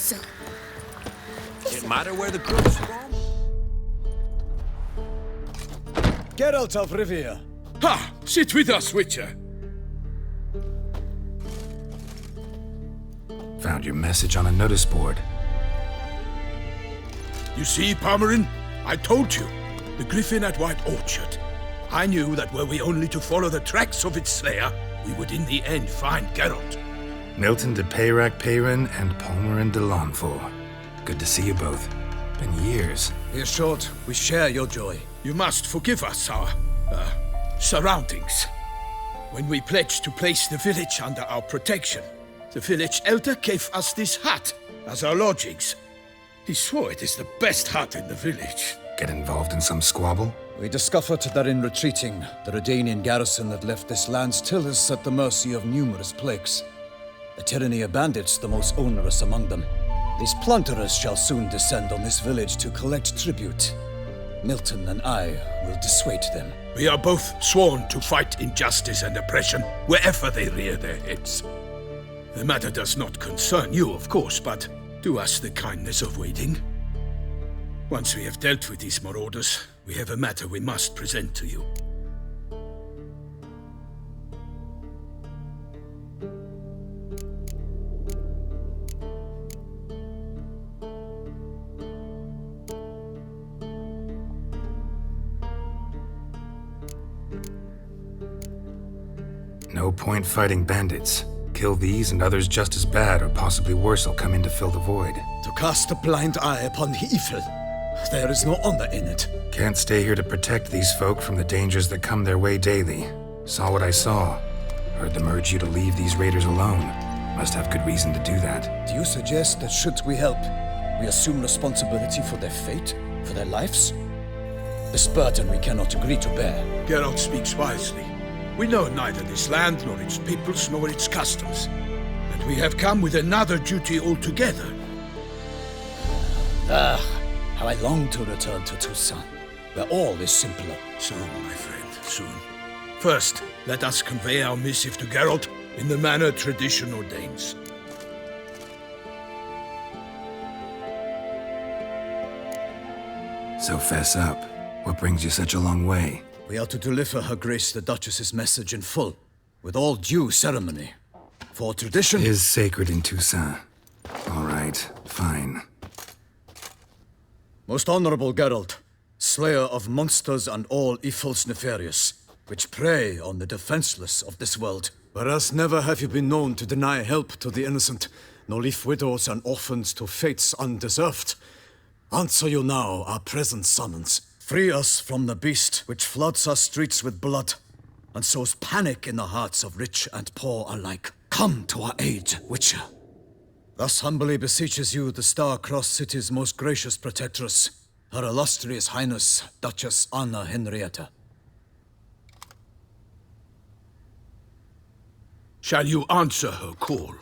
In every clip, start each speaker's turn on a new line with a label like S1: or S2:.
S1: So,
S2: It matter where the crew's from?
S3: Geralt of Rivia.
S4: Ha! Sit with us, Witcher.
S5: Found your message on a notice board.
S4: You see, Palmerin? I told you. The griffin at White Orchard. I knew that were we only to follow the tracks of its slayer, we would in the end find Geralt.
S5: Milton de Peyrac Peyrin and Palmerin de Lawnful. Good to see you both. Been years.
S3: Be assured, we share your joy.
S4: You must forgive us our, surroundings. When we pledged to place the village under our protection, the village elder gave us this hut as our lodgings. He swore it is the best hut in the village.
S5: Get involved in some squabble?
S3: We discovered that in retreating, the Redanian garrison that left this land still is at the mercy of numerous plagues. The tyranny of bandits the most onerous among them. These plunderers shall soon descend on this village to collect tribute. Milton and I will dissuade them.
S4: We are both sworn to fight injustice and oppression wherever they rear their heads. The matter does not concern you, of course, but do us the kindness of waiting. Once we have dealt with these marauders, we have a matter we must present to you.
S5: No point fighting bandits. Kill these and others just as bad or possibly worse will come in to fill the void.
S3: To cast a blind eye upon the evil. There is no honor in it.
S5: Can't stay here to protect these folk from the dangers that come their way daily. Saw what I saw. Heard them urge you to leave these raiders alone. Must have good reason to do that.
S3: Do you suggest that should we help, we assume responsibility for their fate, for their lives? This burden we cannot agree to bear.
S4: Geralt speaks wisely. We know neither this land, nor its peoples, nor its customs. And we have come with another duty altogether.
S3: How I long to return to Toussaint, where all is simpler.
S4: Soon, my friend, soon. First, let us convey our missive to Geralt in the manner tradition ordains.
S5: So fess up. What brings you such a long way?
S3: We are to deliver Her Grace the Duchess's message in full, with all due ceremony. For tradition
S5: Is sacred in Toussaint. All right, fine.
S3: Most honorable Geralt, slayer of monsters and all evils nefarious, which prey on the defenseless of this world. Whereas never have you been known to deny help to the innocent, nor leave widows and orphans to fates undeserved. Answer you now our present summons. Free us from the beast which floods our streets with blood, and sows panic in the hearts of rich and poor alike. Come to our aid, Witcher. Thus humbly beseeches you the Star-Crossed City's most gracious protectress, Her Illustrious Highness, Duchess Anna Henrietta.
S4: Shall you answer her call?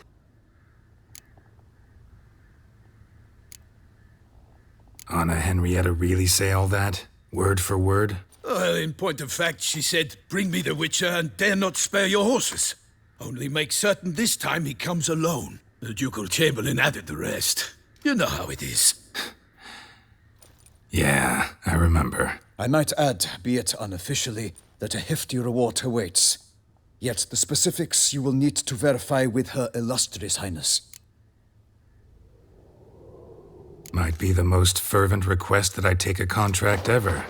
S5: Anna Henrietta really say all that? Word for word?
S4: Well, in point of fact, she said, "Bring me the Witcher and dare not spare your horses. Only make certain this time he comes alone." The Ducal Chamberlain added the rest. You know how it is.
S5: Yeah, I remember.
S3: I might add, be it unofficially, that a hefty reward awaits. Yet the specifics you will need to verify with Her Illustrious Highness.
S5: Might be the most fervent request that I take a contract ever.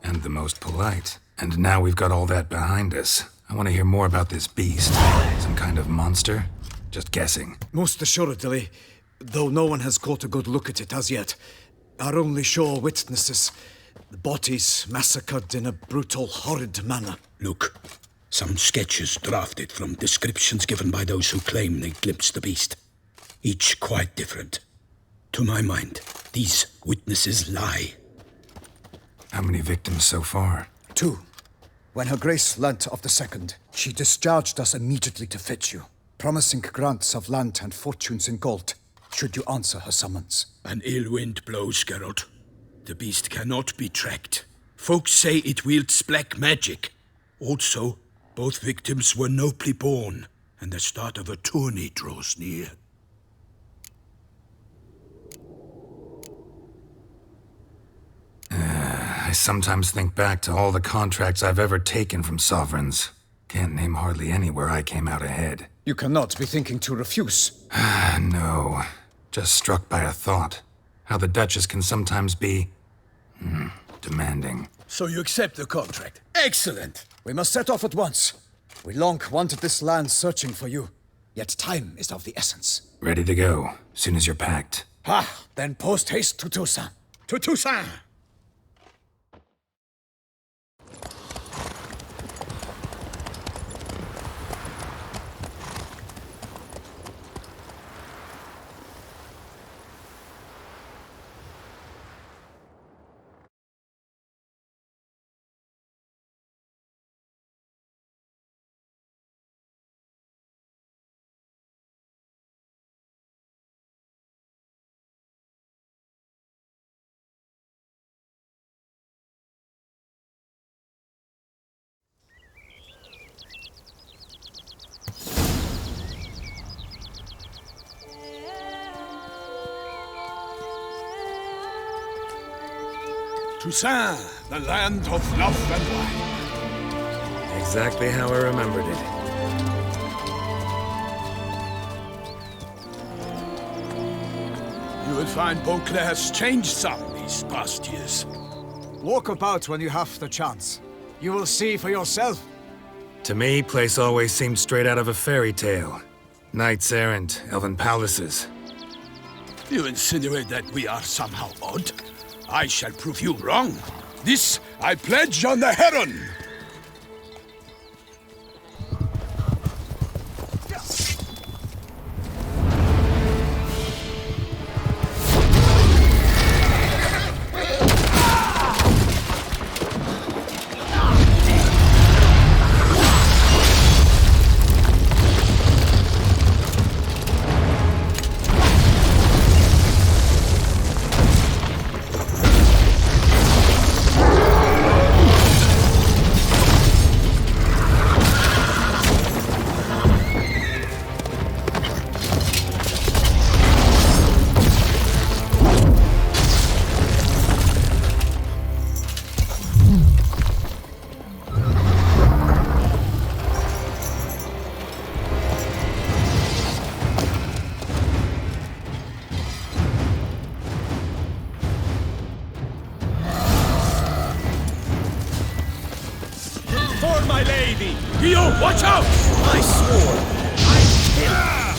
S5: And the most polite. And now we've got all that behind us. I want to hear more about this beast. Some kind of monster? Just guessing.
S3: Most assuredly, though no one has caught a good look at it as yet. Our only sure witnesses, the bodies massacred in a brutal, horrid manner.
S4: Look, some sketches drafted from descriptions given by those who claim they glimpsed the beast. Each quite different. To my mind, these witnesses lie.
S5: How many victims so far?
S3: 2. When Her Grace learnt of the second, she discharged us immediately to fetch you, promising grants of land and fortunes in gold, should you answer her summons.
S4: An ill wind blows, Geralt. The beast cannot be tracked. Folks say it wields black magic. Also, both victims were nobly born, and the start of a tourney draws near.
S5: I sometimes think back to all the contracts I've ever taken from sovereigns. Can't name hardly any where I came out ahead.
S3: You cannot be thinking to refuse.
S5: No. Just struck by a thought. How the Duchess can sometimes be... demanding.
S4: So you accept the contract. Excellent!
S3: We must set off at once. We long wanted this land searching for you. Yet time is of the essence.
S5: Ready to go, soon as you're packed.
S3: Then post haste to Toussaint.
S4: To Toussaint! Toussaint, the land of love and wine.
S5: Exactly how I remembered it.
S4: You will find Beauclair's changed some these past years.
S3: Walk about when you have the chance. You will see for yourself.
S5: To me, place always seemed straight out of a fairy tale. Knights errant, elven palaces.
S4: You insinuate that we are somehow odd? I shall prove you wrong. This I pledge on the Heron!
S2: My lady!
S4: Guillaume, watch out!
S2: I swore I'd kill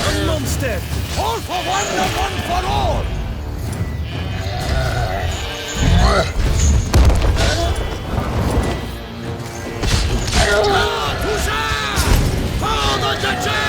S2: a monster!
S4: All for one and one for all! Toussaint! Follow the Duchess!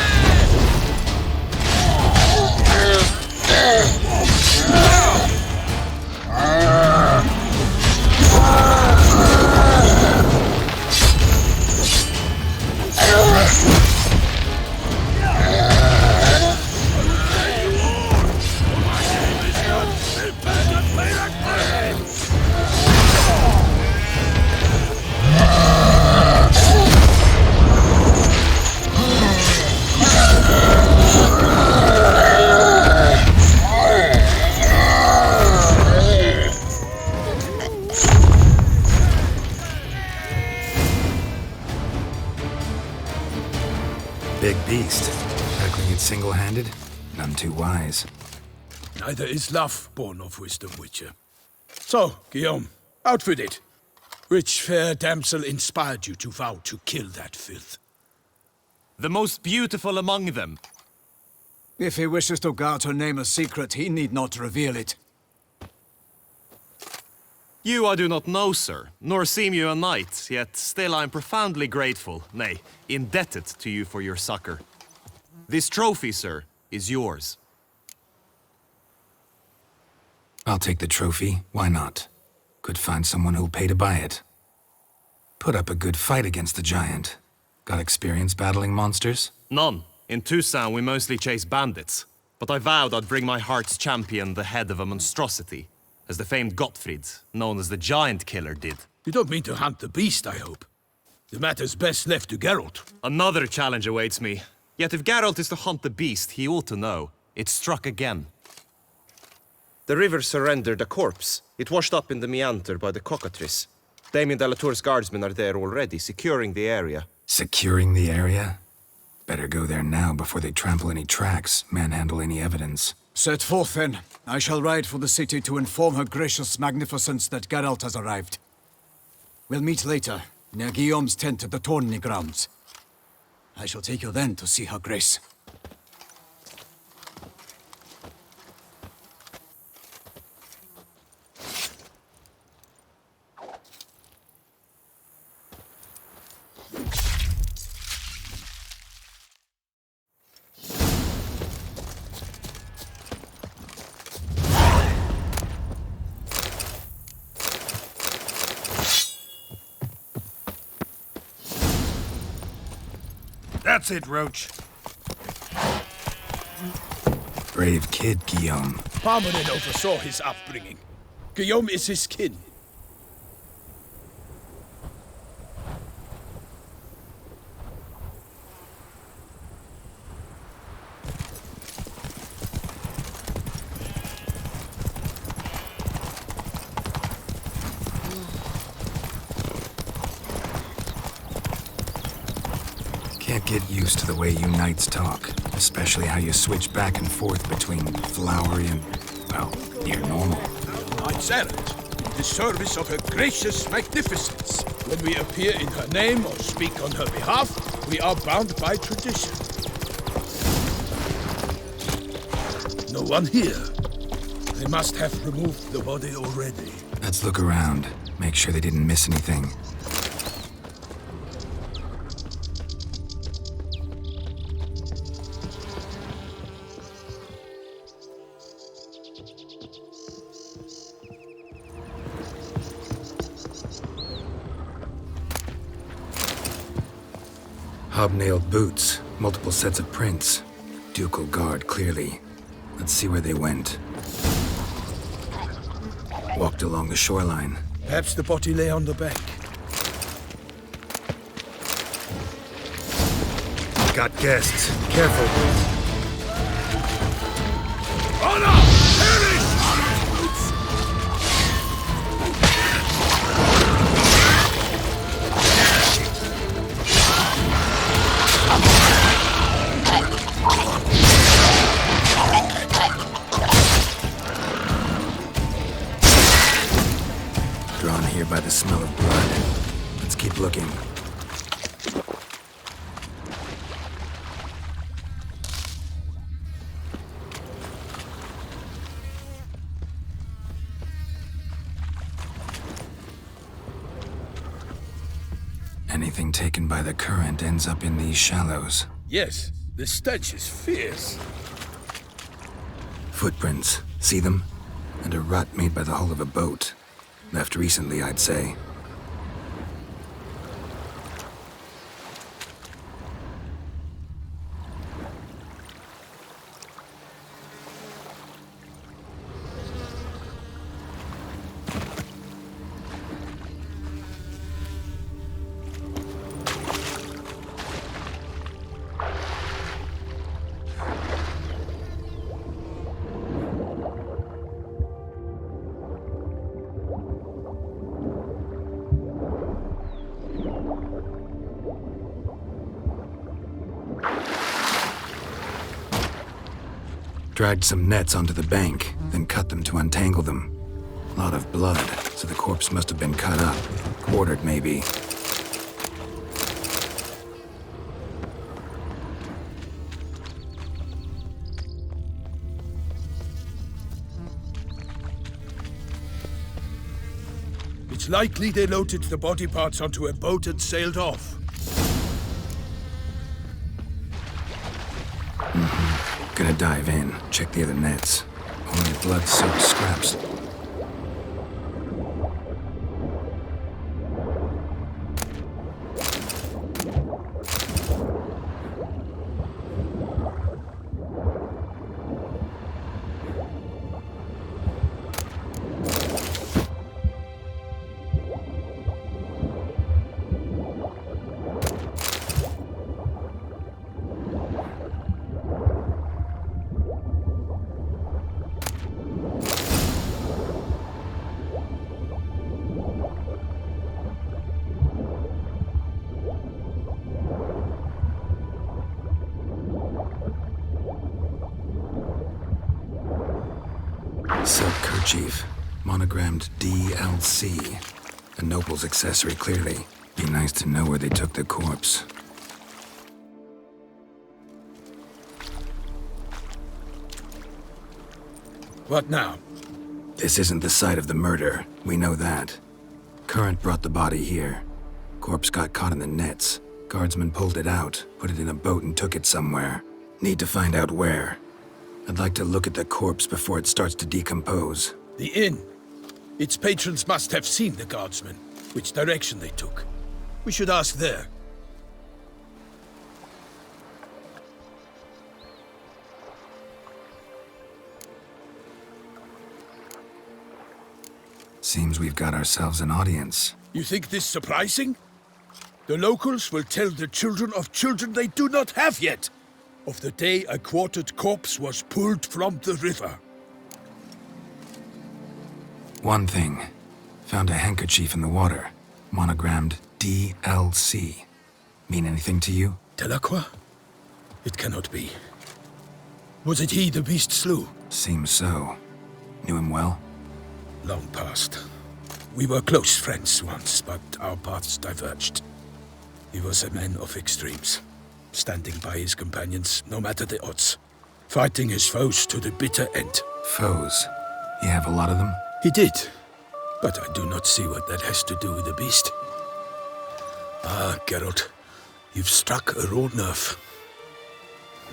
S5: Big beast. Tackling it single-handed? None too wise.
S4: Neither is love born of wisdom, Witcher. So, Guillaume, out with it. Which fair damsel inspired you to vow to kill that filth?
S2: The most beautiful among them.
S3: If he wishes to guard her name a secret, he need not reveal it.
S2: You I do not know, sir, nor seem you a knight, yet still I am profoundly grateful, nay, indebted to you for your succor. This trophy, sir, is yours.
S5: I'll take the trophy, why not? Could find someone who'll pay to buy it. Put up a good fight against the giant. Got experience battling monsters?
S2: None. In Toussaint we mostly chase bandits, but I vowed I'd bring my heart's champion the head of a monstrosity, as the famed Gottfried, known as the Giant Killer, did.
S4: You don't mean to hunt the beast, I hope. The matter's best left to Geralt.
S2: Another challenge awaits me. Yet if Geralt is to hunt the beast, he ought to know. It struck again.
S1: The river surrendered a corpse. It washed up in the meander by the cockatrice.
S2: Damien Delatour's guardsmen are there already, securing the area.
S5: Securing the area? Better go there now before they trample any tracks, manhandle any evidence.
S3: Set forth, then. I shall ride for the city to inform her gracious magnificence that Geralt has arrived. We'll meet later, near Guillaume's tent at the Tourney grounds. I shall take you then to see her grace.
S1: That's it, Roach.
S5: Brave kid, Guillaume.
S4: Parmanin oversaw his upbringing. Guillaume is his kin.
S5: Can't get used to the way you knights talk, especially how you switch back and forth between flowery and, well, near normal.
S4: Knights errant, in the service of her gracious magnificence. When we appear in her name or speak on her behalf, we are bound by tradition. No one here. They must have removed the body already.
S5: Let's look around, make sure they didn't miss anything. Hobnailed boots, multiple sets of prints. Ducal guard, clearly. Let's see where they went. Walked along the shoreline.
S4: Perhaps the body lay on the bank.
S5: Got guests. Careful.
S4: Honor! Perish!
S5: Drawn here by the smell of blood. Let's keep looking. Anything taken by the current ends up in these shallows.
S4: Yes, the stench is fierce.
S5: Footprints. See them? And a rut made by the hull of a boat. Left recently, I'd say. Dragged some nets onto the bank, then cut them to untangle them. Lot of blood, so the corpse must have been cut up. Quartered, maybe.
S4: It's likely they loaded the body parts onto a boat and sailed off.
S5: Gonna dive in, check the other nets. Only blood-soaked scraps. handkerchief, monogrammed DLC. A noble's accessory, clearly. Be nice to know where they took the corpse.
S4: What now?
S5: This isn't the site of the murder. We know that. Current brought the body here. Corpse got caught in the nets. Guardsmen pulled it out, put it in a boat and took it somewhere. Need to find out where. I'd like to look at the corpse before it starts to decompose.
S4: The inn. Its patrons must have seen the guardsmen, which direction they took. We should ask there.
S5: Seems we've got ourselves an audience.
S4: You think this surprising? The locals will tell the children of children they do not have yet, of the day a quartered corpse was pulled from the river.
S5: One thing. Found a handkerchief in the water. Monogrammed DLC. Mean anything to you?
S4: Delacroix? It cannot be. Was it he the beast slew?
S5: Seems so. Knew him well?
S4: Long past. We were close friends once, but our paths diverged. He was a man of extremes, standing by his companions no matter the odds, fighting his foes to the bitter end.
S5: Foes? You have a lot of them?
S4: He did, but I do not see what that has to do with the beast. Ah, Geralt, you've struck a raw nerve.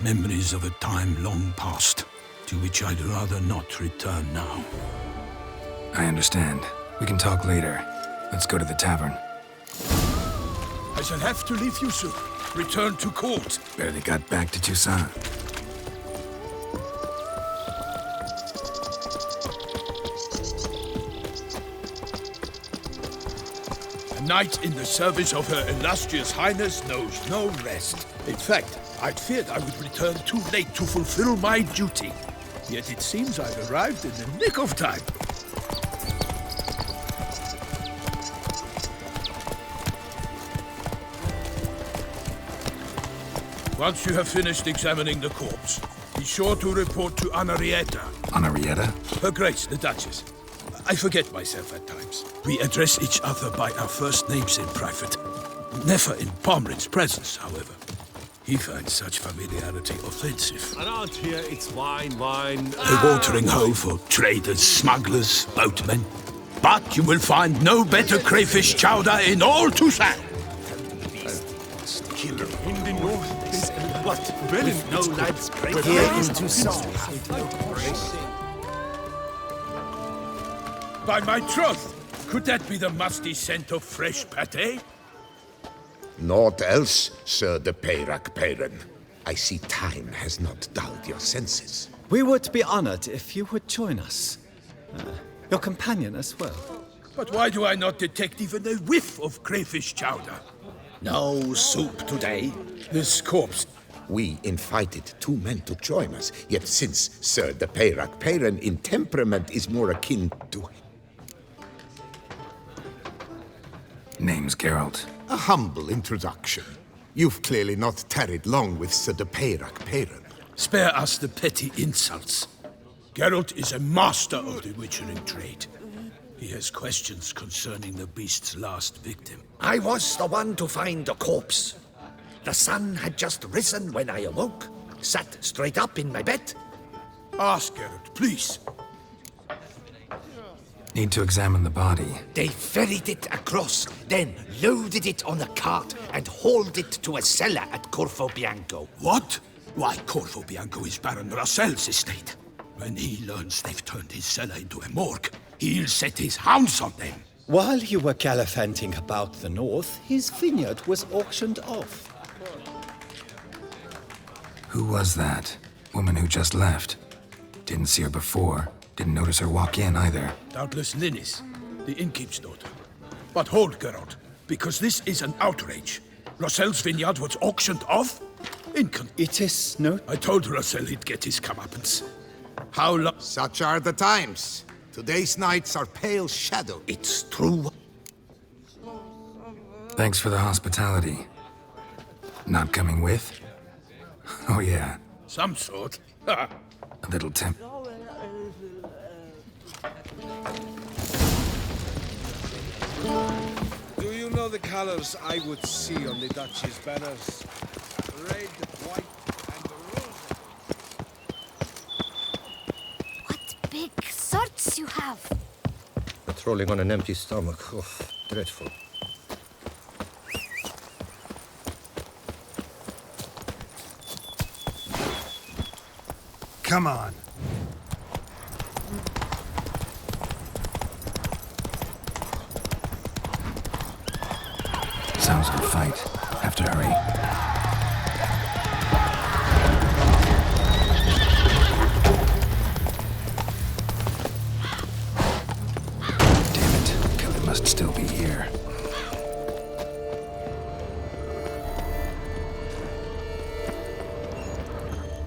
S4: Memories of a time long past, to which I'd rather not return now.
S5: I understand. We can talk later. Let's go to the tavern.
S4: I shall have to leave you soon. Return to court.
S5: Barely got back to Toussaint.
S4: A knight in the service of Her Illustrious Highness knows no rest. In fact, I'd feared I would return too late to fulfill my duty. Yet it seems I've arrived in the nick of time. Once you have finished examining the corpse, be sure to report to Anarietta.
S5: Anarietta?
S4: Her Grace, the Duchess. I forget myself at times. We address each other by our first names in private. Never in Pomrin's presence, however. He finds such familiarity offensive.
S1: Around here, it's wine, wine.
S4: A watering hole for traders, smugglers, boatmen. But you will find no better crayfish chowder in all Toussaint.
S1: In the north, what? With no lads
S3: Here in Toussaint.
S4: By my troth, could that be the musty scent of fresh pâté?
S6: Naught else, Sir de Peyrac Peyran. I see time has not dulled your senses.
S7: We would be honored if you would join us. Your companion as well.
S4: But why do I not detect even a whiff of crayfish chowder?
S6: No soup today.
S4: This corpse.
S6: We invited two men to join us, yet since Sir de Peyrac Peyran in temperament is more akin to...
S5: Name's Geralt.
S6: A humble introduction. You've clearly not tarried long with Sir de Peyrac Peyran.
S4: Spare us the petty insults. Geralt is a master of the witchering trade. He has questions concerning the beast's last victim.
S8: I was the one to find the corpse. The sun had just risen when I awoke, sat straight up in my bed.
S4: Ask Geralt, please.
S5: Need to examine the body.
S8: They ferried it across, then loaded it on a cart and hauled it to a cellar at Corvo Bianco.
S4: What? Why, Corvo Bianco is Baron Russell's estate. When he learns they've turned his cellar into a morgue, he'll set his hounds on them.
S7: While you were gallivanting about the north, his vineyard was auctioned off.
S5: Who was that? Woman who just left. Didn't see her before. Didn't notice her walk in either.
S4: Doubtless Linnis, the innkeep's daughter. But hold, Geralt, because this is an outrage. Russell's vineyard was auctioned off?
S7: It is no...
S4: I told Russell he'd get his comeuppance. How long...
S6: Such are the times. Today's nights are pale shadow.
S8: It's true.
S5: Thanks for the hospitality. Not coming with? Oh yeah,
S4: Some sort.
S5: a little temp.
S9: are the colors I would see on the Duchy's banners. Red, white, and rose.
S10: What big swords you have!
S11: Patrolling on an empty stomach. Oh, dreadful.
S5: Come on. Sounds like a fight. Have to hurry. Damn it. Killer must still be here.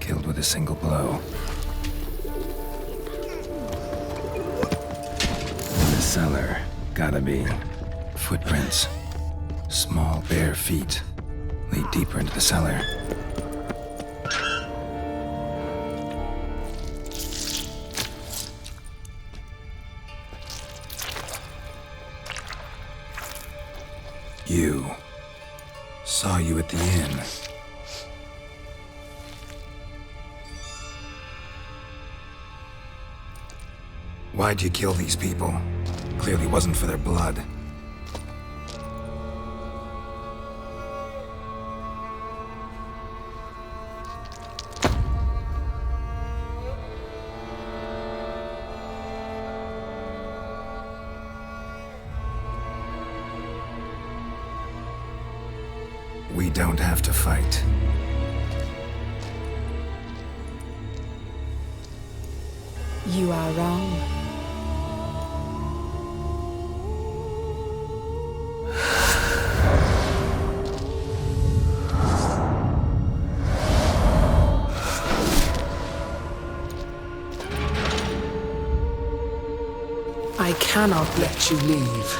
S5: Killed with a single blow. In the cellar. Gotta be. Footprints. Small, bare feet lead deeper into the cellar. You. Saw you at the inn. Why'd you kill these people? Clearly wasn't for their blood. We don't have to fight.
S12: You are wrong. I cannot let you leave.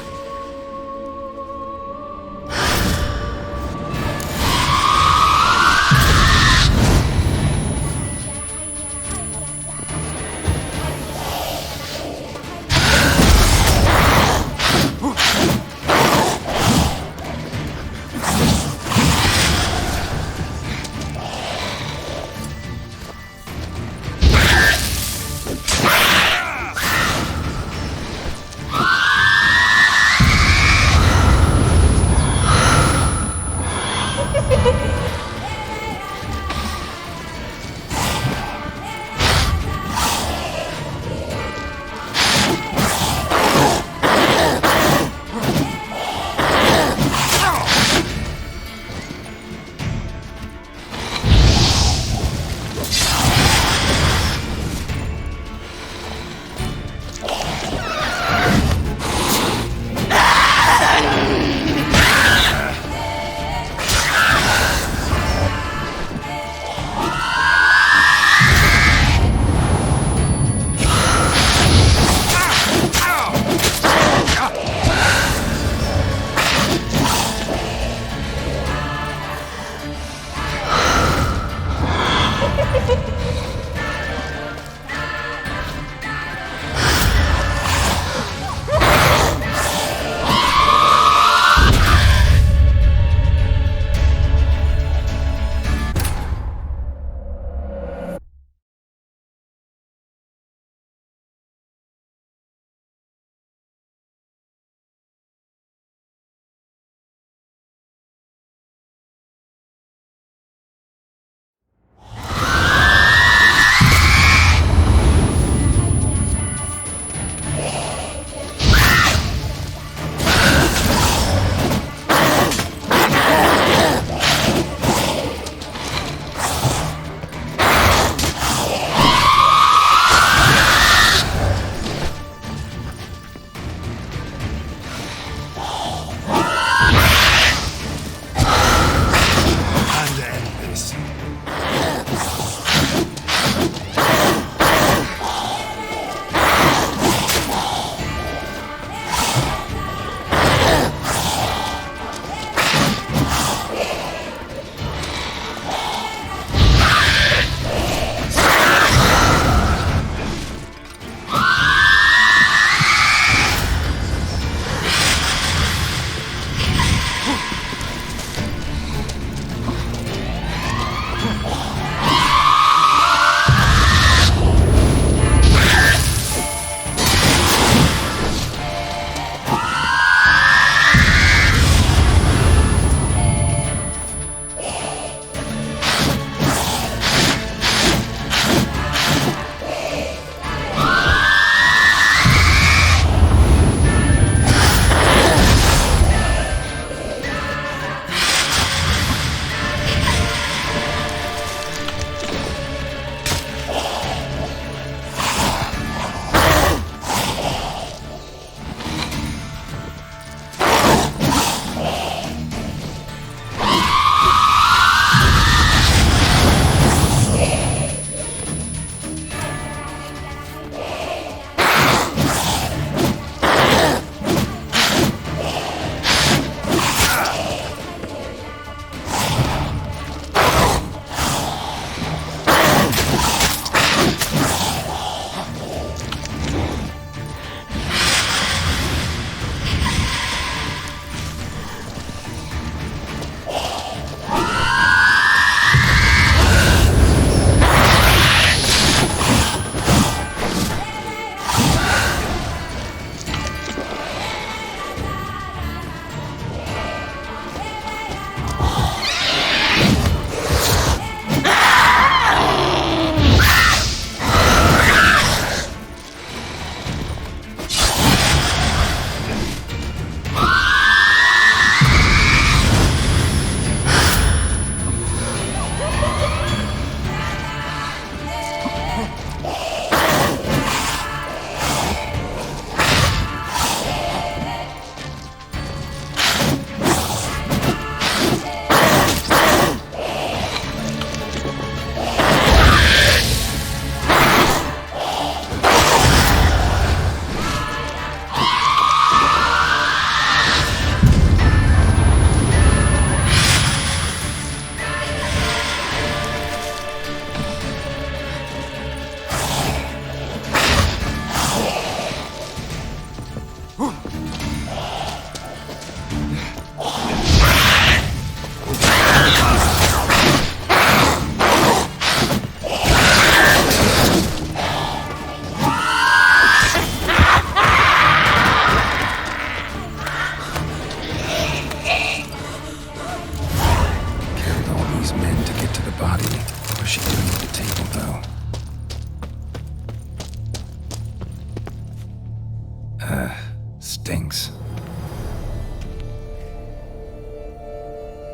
S5: thinks.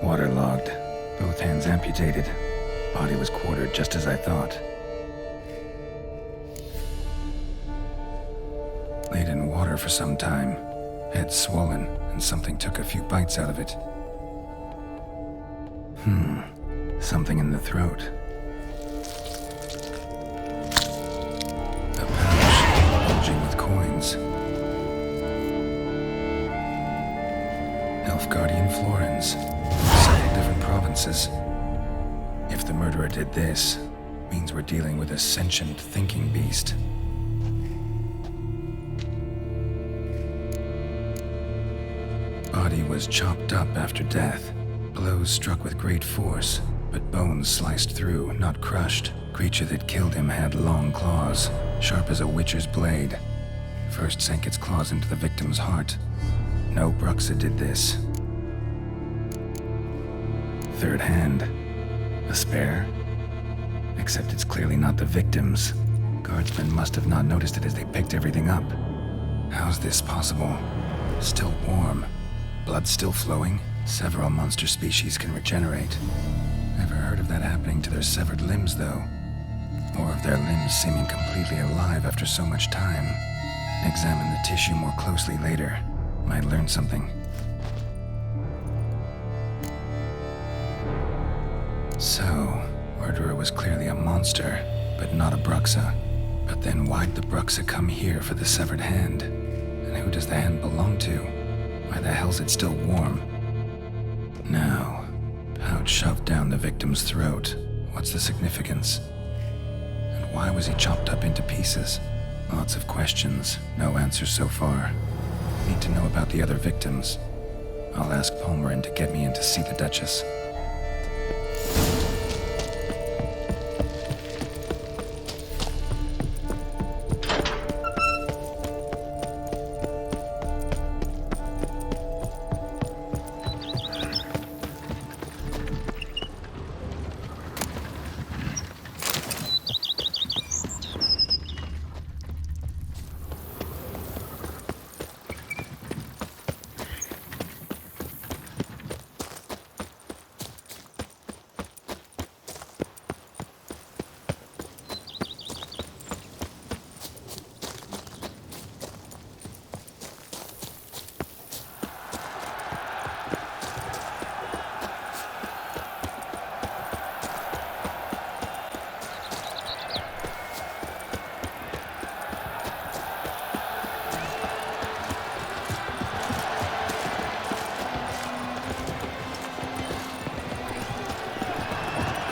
S5: Waterlogged. Both hands amputated. Body was quartered just as I thought. Laid in water for some time. Head swollen, and something took a few bites out of it. Something in the throat. A pouch bulging with coins. Elf Guardian florins. Several different provinces. If the murderer did this, means we're dealing with a sentient thinking beast. Body was chopped up after death. Blows struck with great force, but bones sliced through, not crushed. Creature that killed him had long claws, sharp as a witcher's blade. First sank its claws into the victim's heart. No Bruxa did this. Third hand. A spare? Except it's clearly not the victim's. Guardsmen must have not noticed it as they picked everything up. How's this possible? Still warm. Blood still flowing? Several monster species can regenerate. Never heard of that happening to their severed limbs, though. Or of their limbs seeming completely alive after so much time. Examine the tissue more closely later. Might learn something. So, murderer was clearly a monster, but not a Bruxa. But then why'd the Bruxa come here for the severed hand? And who does the hand belong to? Why the hell's it still warm? Now, pouch shoved down the victim's throat. What's the significance? And why was he chopped up into pieces? Lots of questions, no answers so far. Need to know about the other victims. I'll ask Palmerin to get me in to see the Duchess.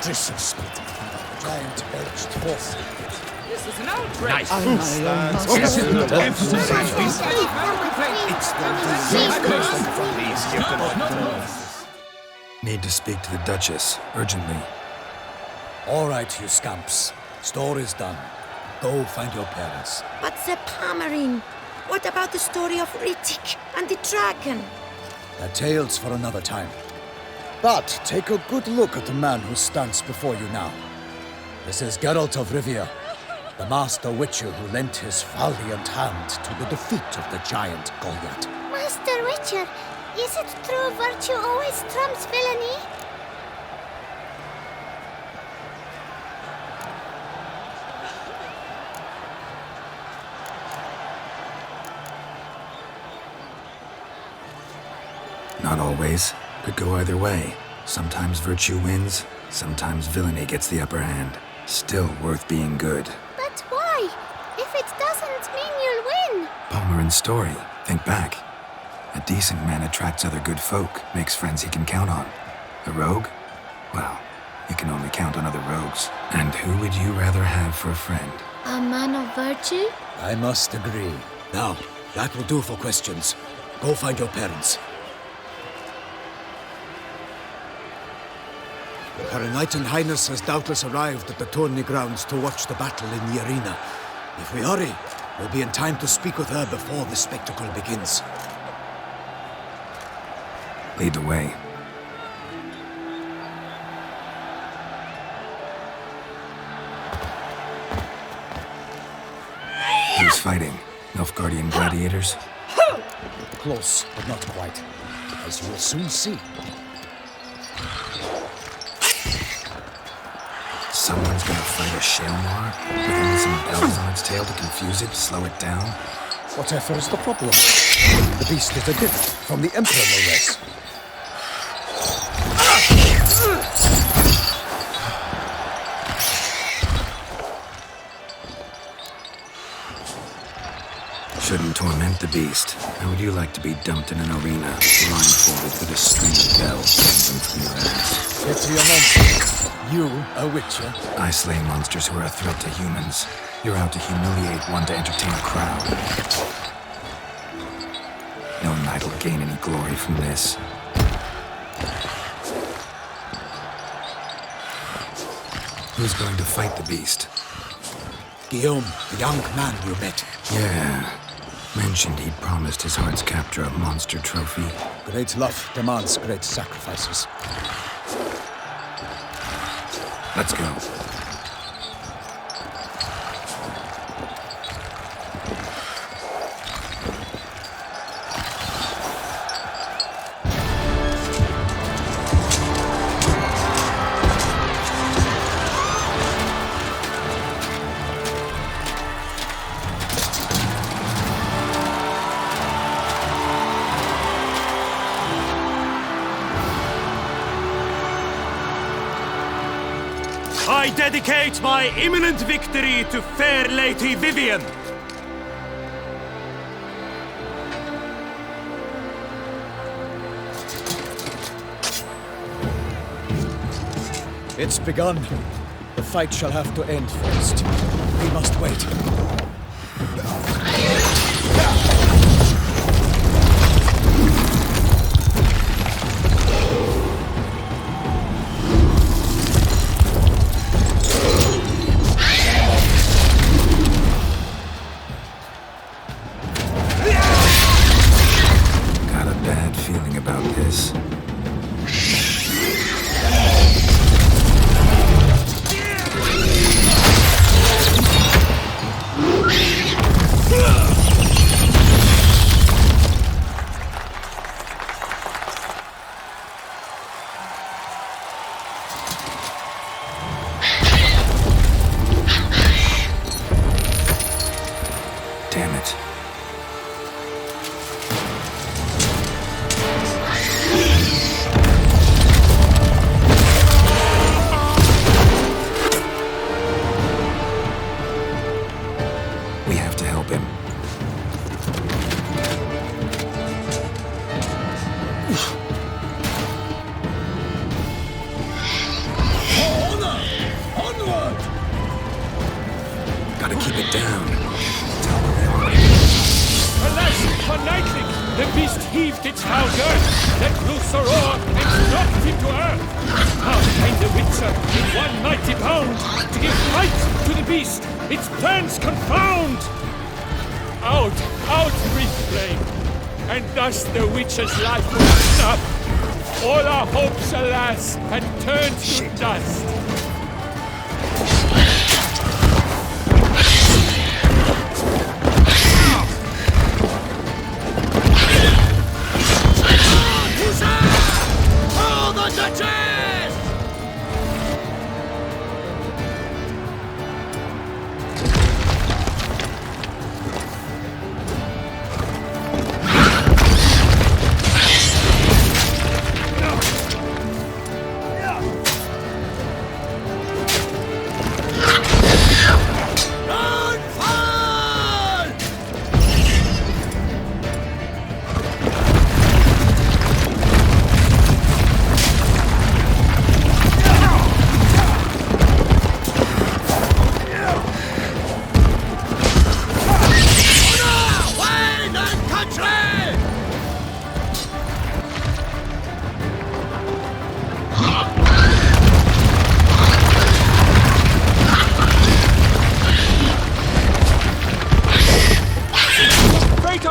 S8: Disrespect. Giant edged force.
S13: This is an outrage.
S5: Need to speak to the Duchess, urgently.
S3: All right, you scamps. Story's done. Go find your parents.
S14: But Sir Palmerin, what about the story of Rittik and the dragon?
S3: They're tales for another time. But take a good look at the man who stands before you now. This is Geralt of Rivia, the master witcher who lent his valiant hand to the defeat of the giant Goliath.
S10: Master Witcher, is it true virtue always trumps villainy?
S5: Not always. Could go either way. Sometimes virtue wins, sometimes villainy gets the upper hand. Still worth being good.
S10: But why? If it doesn't mean you'll win.
S5: Palmerin's story. Think back. A decent man attracts other good folk, makes friends he can count on. A rogue? Well, you can only count on other rogues. And who would you rather have for a friend?
S10: A man of virtue?
S3: I must agree. Now, that will do for questions. Go find your parents. Her Enlightened Highness has doubtless arrived at the tourney grounds to watch the battle in the arena. If we hurry, we'll be in time to speak with her before the spectacle begins.
S5: Lead the way. Who's fighting? Nilfgaardian gladiators?
S3: close, but not quite. As you will soon see.
S5: Someone's gonna fight a Shelmar with only some bells on its tail to confuse it, slow it down?
S3: Whatever is the problem? The beast is a gift from the Emperor, no less.
S5: Shouldn't torment the beast. How would you like to be dumped in an arena, blindfolded with a string of bells dangling from your ass?
S3: It's your monster. You, a witcher.
S5: I slay monsters who are a threat to humans. You're out to humiliate one to entertain a crowd. No knight will gain any glory from this. Who's going to fight the beast?
S3: Guillaume, the young man you met.
S5: Yeah. Mentioned he'd promised his heart's capture a monster trophy.
S3: Great love demands great sacrifices.
S5: Let's go.
S2: I dedicate my imminent victory to fair Lady Vivian.
S3: It's begun. The fight shall have to end first. We must wait.
S5: Got a bad feeling about this. Damn it. We have to help him.
S3: Onward!
S5: Gotta keep it down.
S13: Alas, for Nightling, the beast heaved its foul girth, let loose a roar, and knocked him to earth. How can the Witcher, in one mighty bound, to give fight to the beast, its plans confound? Out, out breathed flame, and thus the Witcher's life was snuffed. All our hopes, alas, had turned to dust.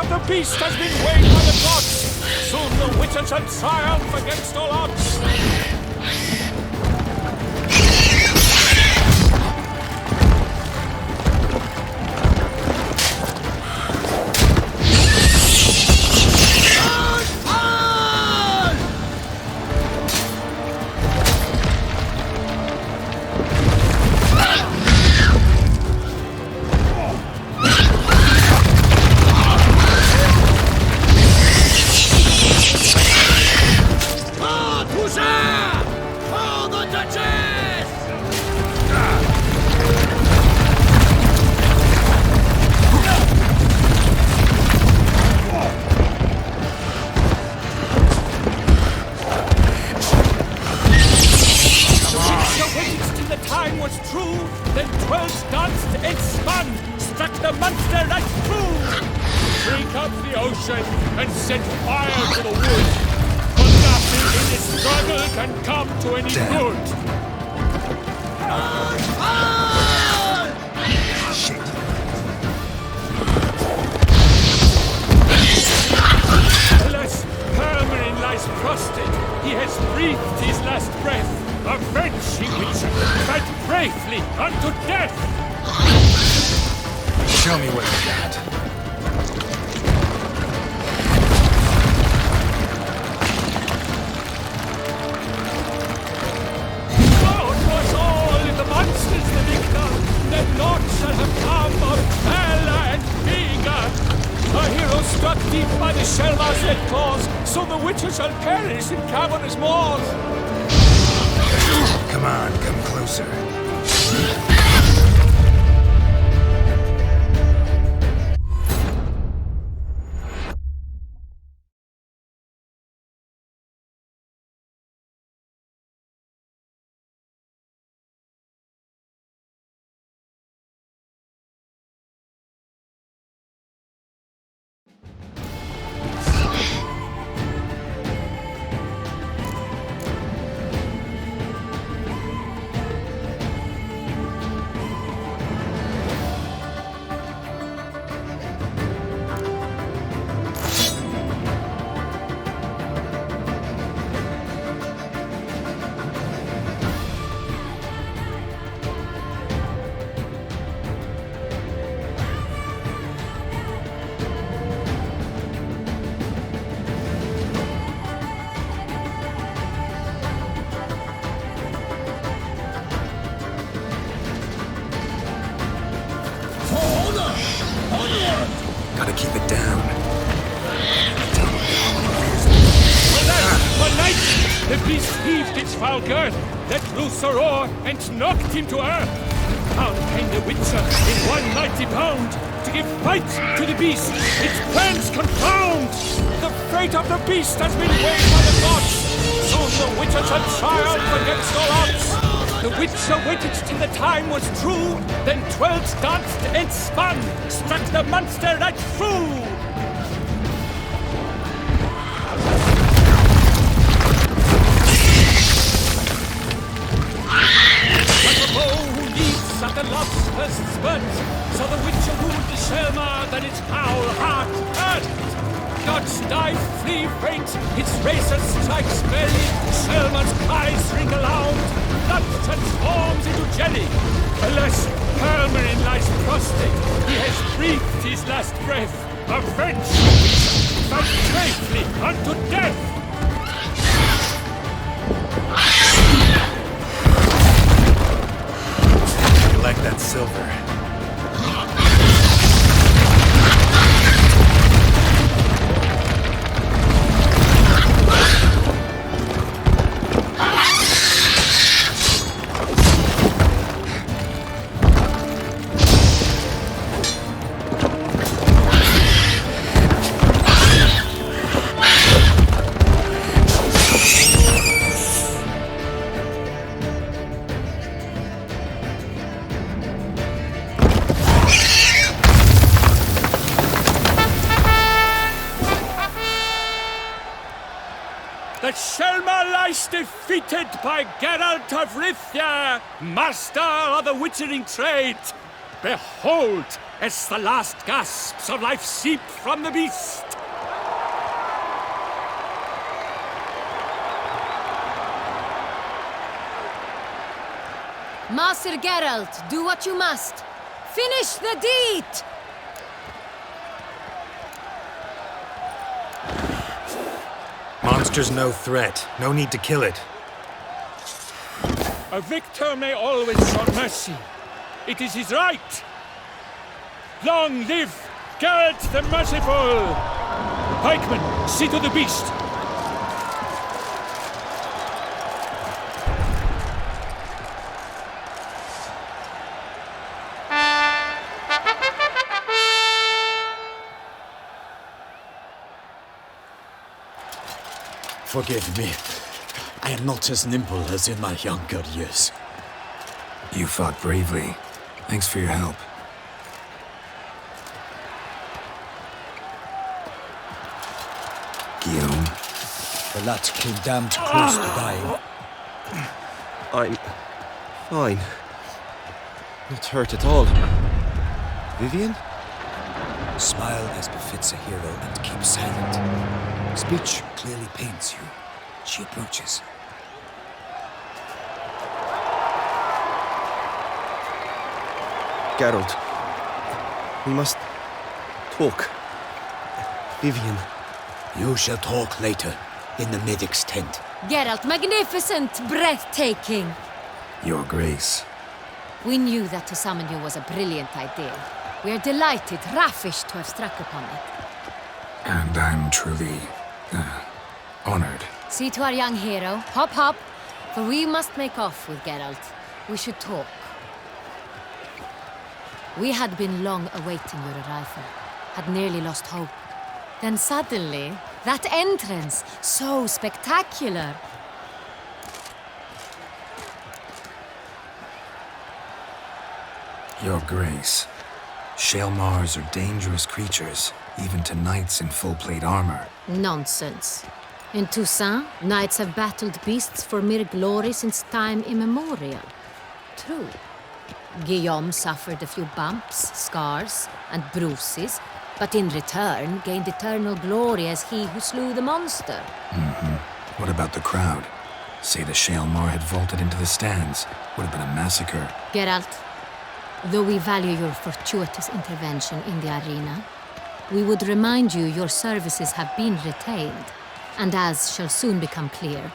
S13: The beast has been weighed by the gods. Soon the Witcher shall triumph against all odds. the monster right through! Break up the ocean and set fire to the wood! For nothing in this struggle can come to any good!
S5: Shit.
S13: Alas, Hermelin lies prostrate. He has breathed his last breath. Avenge, ye Witcher! Fight bravely unto death!
S5: Show me what you got.
S13: God was all in the monsters the victor, that naught shall have come of valor and vigor. A hero struck deep by the Shelmar's red claws, so the Witcher shall perish in cavernous maws.
S5: Come on, come closer. Gotta keep it down.
S13: One night, the beast heaved its foul girth, let loose a roar, and knocked him to earth. Down came the Witcher in one mighty bound, to give fight to the beast, its plans confound. The fate of the beast has been weighed by the gods. Soon the Witcher shall triumph against all odds. The Witcher waited till the time was true, then twirled, danced, and spun, struck the monster right through. Like a bow who leaps at the love's first spurt, so the Witcher wound the Shelmar, then its foul heart hurt. Gods dive, flee, faint, its racer strikes belly, Shelmar's cries ring aloud. Blood transforms into jelly. Alas, Hermelin lies prostrate. He has breathed his last breath. Avenge, fight bravely unto death.
S5: You like that silver?
S13: The Shelmar lies defeated by Geralt of Rithia, master of the witchering trade. Behold, as the last gasps of life seep from the beast.
S15: Master Geralt, do what you must. Finish the deed!
S5: Monster's no threat. No need to kill it.
S13: A victor may always show mercy. It is his right. Long live Geralt the Merciful! Pikeman, see to the beast.
S3: Forgive me. I am not as nimble as in my younger years.
S5: You fought bravely. Thanks for your help.
S7: The lad came damned close to dying.
S11: I'm fine. Not hurt at all. Vivian?
S3: Smile as befits a hero and keep silent. Speech clearly pains you. She approaches.
S11: Geralt. We must talk. Vivian.
S3: You shall talk later, in the medic's tent.
S15: Geralt, magnificent, breathtaking.
S5: Your Grace.
S15: We knew that to summon you was a brilliant idea. We are delighted, ravished to have struck upon it.
S5: And I'm truly honored.
S15: See to our young hero. Hop, hop. For we must make off with Geralt. We should talk. We had been long awaiting your arrival. Had nearly lost hope. Then suddenly, that entrance, so spectacular.
S5: Your Grace. Shaelmars are dangerous creatures, even to knights in full-plate armor.
S15: Nonsense. In Toussaint, knights have battled beasts for mere glory since time immemorial. True. Guillaume suffered a few bumps, scars, and bruises, but in return gained eternal glory as he who slew the monster.
S5: What about the crowd? Say the Shaelmar had vaulted into the stands. Would have been a massacre.
S15: Geralt, though we value your fortuitous intervention in the arena, we would remind you your services have been retained, and as shall soon become clear,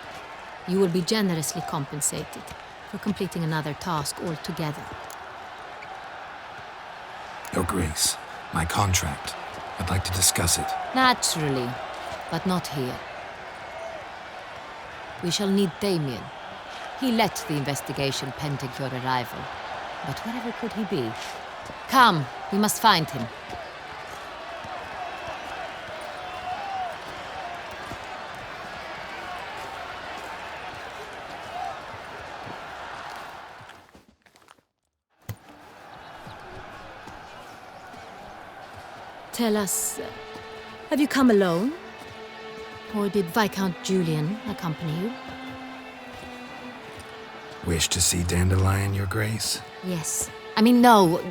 S15: you will be generously compensated for completing another task altogether.
S5: Your Grace, my contract. I'd like to discuss it.
S15: Naturally, but not here. We shall need Damien. He led the investigation pending your arrival. But wherever could he be? Come, we must find him. Tell us, have you come alone? Or did Viscount Julian accompany you?
S5: Wish to see Dandelion, Your Grace?
S15: Yes. I mean, no.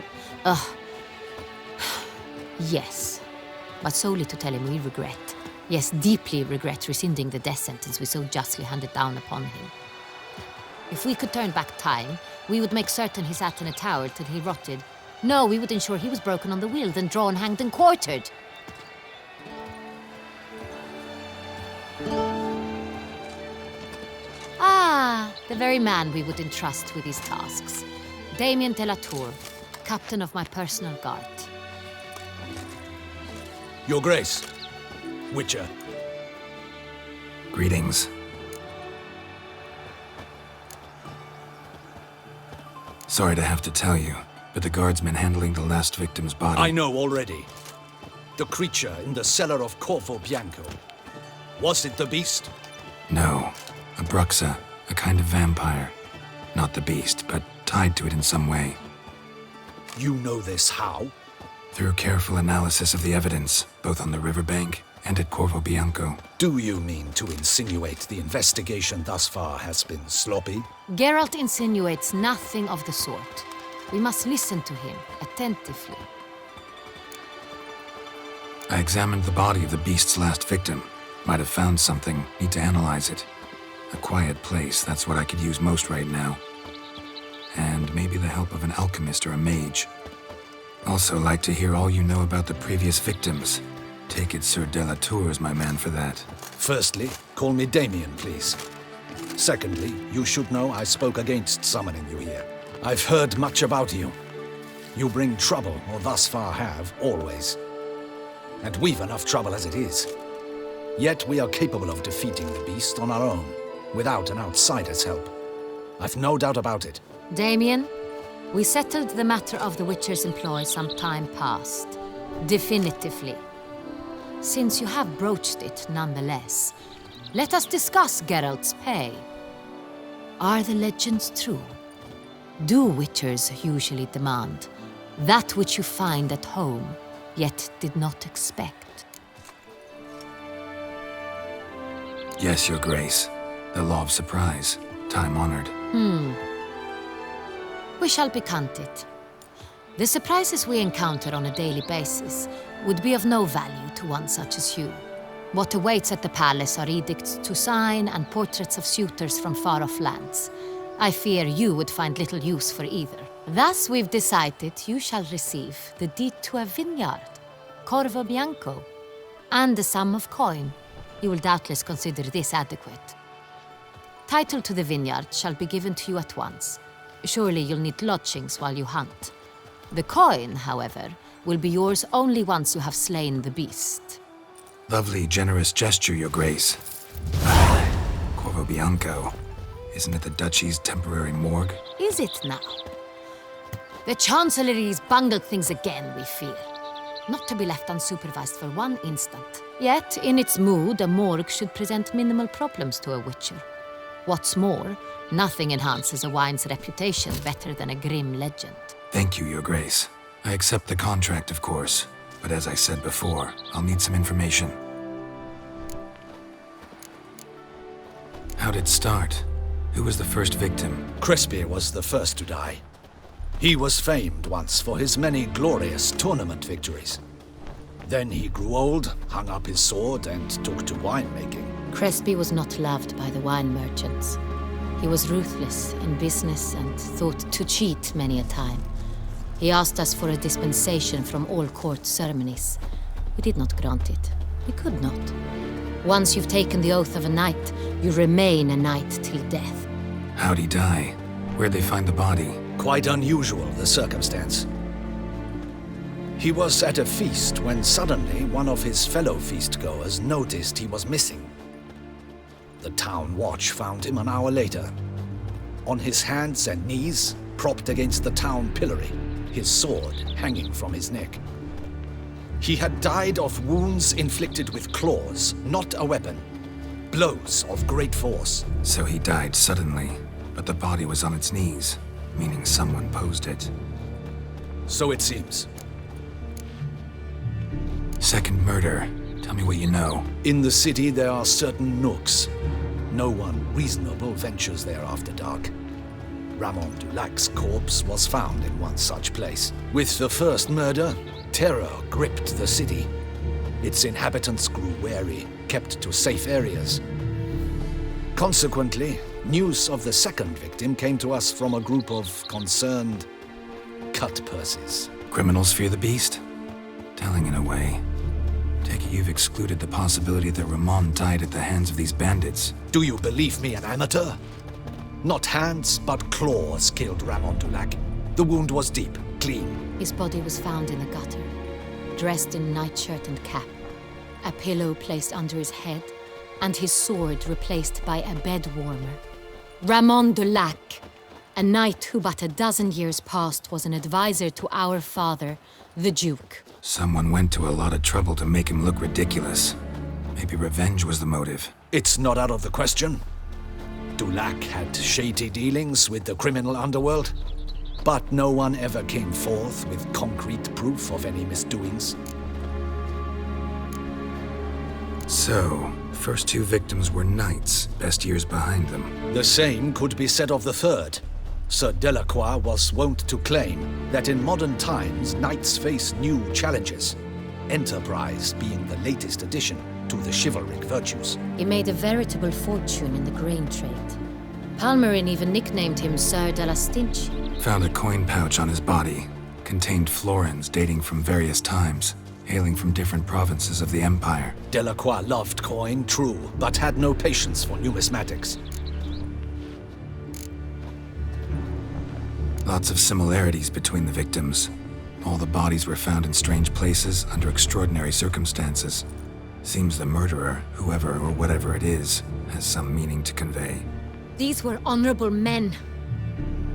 S15: Yes. But solely to tell him we regret. Yes, deeply regret rescinding the death sentence we so justly handed down upon him. If we could turn back time, we would make certain he sat in a tower till he rotted. No, we would ensure he was broken on the wheel, then drawn, hanged, and quartered. Ah, the very man we would entrust with these tasks. Damien de la Tour, captain of my personal guard.
S8: Your Grace, Witcher.
S5: Greetings. Sorry to have to tell you, but the guardsman handling the last victim's body...
S8: I know already. The creature in the cellar of Corvo Bianco. Was it the beast?
S5: No. A Bruxa, a kind of vampire. Not the beast, but tied to it in some way.
S8: You know this how?
S5: Through careful analysis of the evidence, both on the riverbank and at Corvo Bianco.
S8: Do you mean to insinuate the investigation thus far has been sloppy?
S15: Geralt insinuates nothing of the sort. We must listen to him attentively.
S5: I examined the body of the beast's last victim. Might have found something. Need to analyze it. A quiet place, that's what I could use most right now. And maybe the help of an alchemist or a mage. Also like to hear all you know about the previous victims. Take it Sir de la Tour is my man for that.
S8: Firstly, call me Damien, please. Secondly, you should know I spoke against summoning you here. I've heard much about you. You bring trouble, or thus far have, always. And we've enough trouble as it is. Yet we are capable of defeating the beast on our own, without an outsider's help. I've no doubt about it.
S15: Damien, we settled the matter of the Witcher's employ some time past. Definitively. Since you have broached it nonetheless, let us discuss Geralt's pay. Are the legends true? Do Witchers usually demand that which you find at home, yet did not expect?
S5: Yes, Your Grace. The law of surprise. Time-honored.
S15: We shall be content. The surprises we encounter on a daily basis would be of no value to one such as you. What awaits at the palace are edicts to sign and portraits of suitors from far-off lands. I fear you would find little use for either. Thus, we've decided you shall receive the deed to a vineyard, Corvo Bianco, and the sum of coin. You will doubtless consider this adequate. Title to the vineyard shall be given to you at once. Surely you'll need lodgings while you hunt. The coin, however, will be yours only once you have slain the beast.
S5: Lovely, generous gesture, Your Grace. Corvo Bianco. Isn't it the Duchy's temporary morgue?
S15: Is it now? The Chancellery's bungled things again, we fear. Not to be left unsupervised for one instant. Yet, in its mood, a morgue should present minimal problems to a witcher. What's more, nothing enhances a wine's reputation better than a grim legend.
S5: Thank you, Your Grace. I accept the contract, of course. But as I said before, I'll need some information. How'd it start? Who was the first victim?
S8: Crespi was the first to die. He was famed once for his many glorious tournament victories. Then he grew old, hung up his sword, and took to winemaking.
S15: Crespi was not loved by the wine merchants. He was ruthless in business and thought to cheat many a time. He asked us for a dispensation from all court ceremonies. We did not grant it. We could not. Once you've taken the oath of a knight, you remain a knight till death.
S5: How'd he die? Where'd they find the body?
S8: Quite unusual, the circumstance. He was at a feast when suddenly one of his fellow feastgoers noticed he was missing. The town watch found him an hour later. On his hands and knees, propped against the town pillory, his sword hanging from his neck. He had died of wounds inflicted with claws, not a weapon. Blows of great force.
S5: So he died suddenly, but the body was on its knees, meaning someone posed it.
S8: So it seems.
S5: Second murder. Tell me what you know.
S8: In the city there are certain nooks. No one reasonable ventures there after dark. Ramon Dulac's corpse was found in one such place. With the first murder, terror gripped the city. Its inhabitants grew wary, kept to safe areas. Consequently, news of the second victim came to us from a group of concerned cut-purses.
S5: Criminals fear the beast? Telling in a way. Take it you've excluded the possibility that Ramon died at the hands of these bandits.
S8: Do you believe me an amateur? Not hands, but claws killed Ramon Dulac. The wound was deep, clean.
S15: His body was found in the gutter, dressed in nightshirt and cap, a pillow placed under his head, and his sword replaced by a bed warmer. Ramon Dulac, a knight who but a dozen years past was an advisor to our father, the Duke.
S5: Someone went to a lot of trouble to make him look ridiculous. Maybe revenge was the motive.
S8: It's not out of the question. Dulac had shady dealings with the criminal underworld, but no one ever came forth with concrete proof of any misdoings.
S5: So, the first two victims were knights, best years behind them.
S8: The same could be said of the third. Sir Delacroix was wont to claim that in modern times, knights face new challenges, enterprise being the latest addition to the chivalric virtues.
S15: He made a veritable fortune in the grain trade. Palmerin even nicknamed him Sir de la Stinch.
S5: Found a coin pouch on his body. Contained florins dating from various times, hailing from different provinces of the Empire.
S8: Delacroix loved coin, true, but had no patience for numismatics.
S5: Lots of similarities between the victims. All the bodies were found in strange places under extraordinary circumstances. Seems the murderer, whoever or whatever it is, has some meaning to convey.
S15: These were honorable men.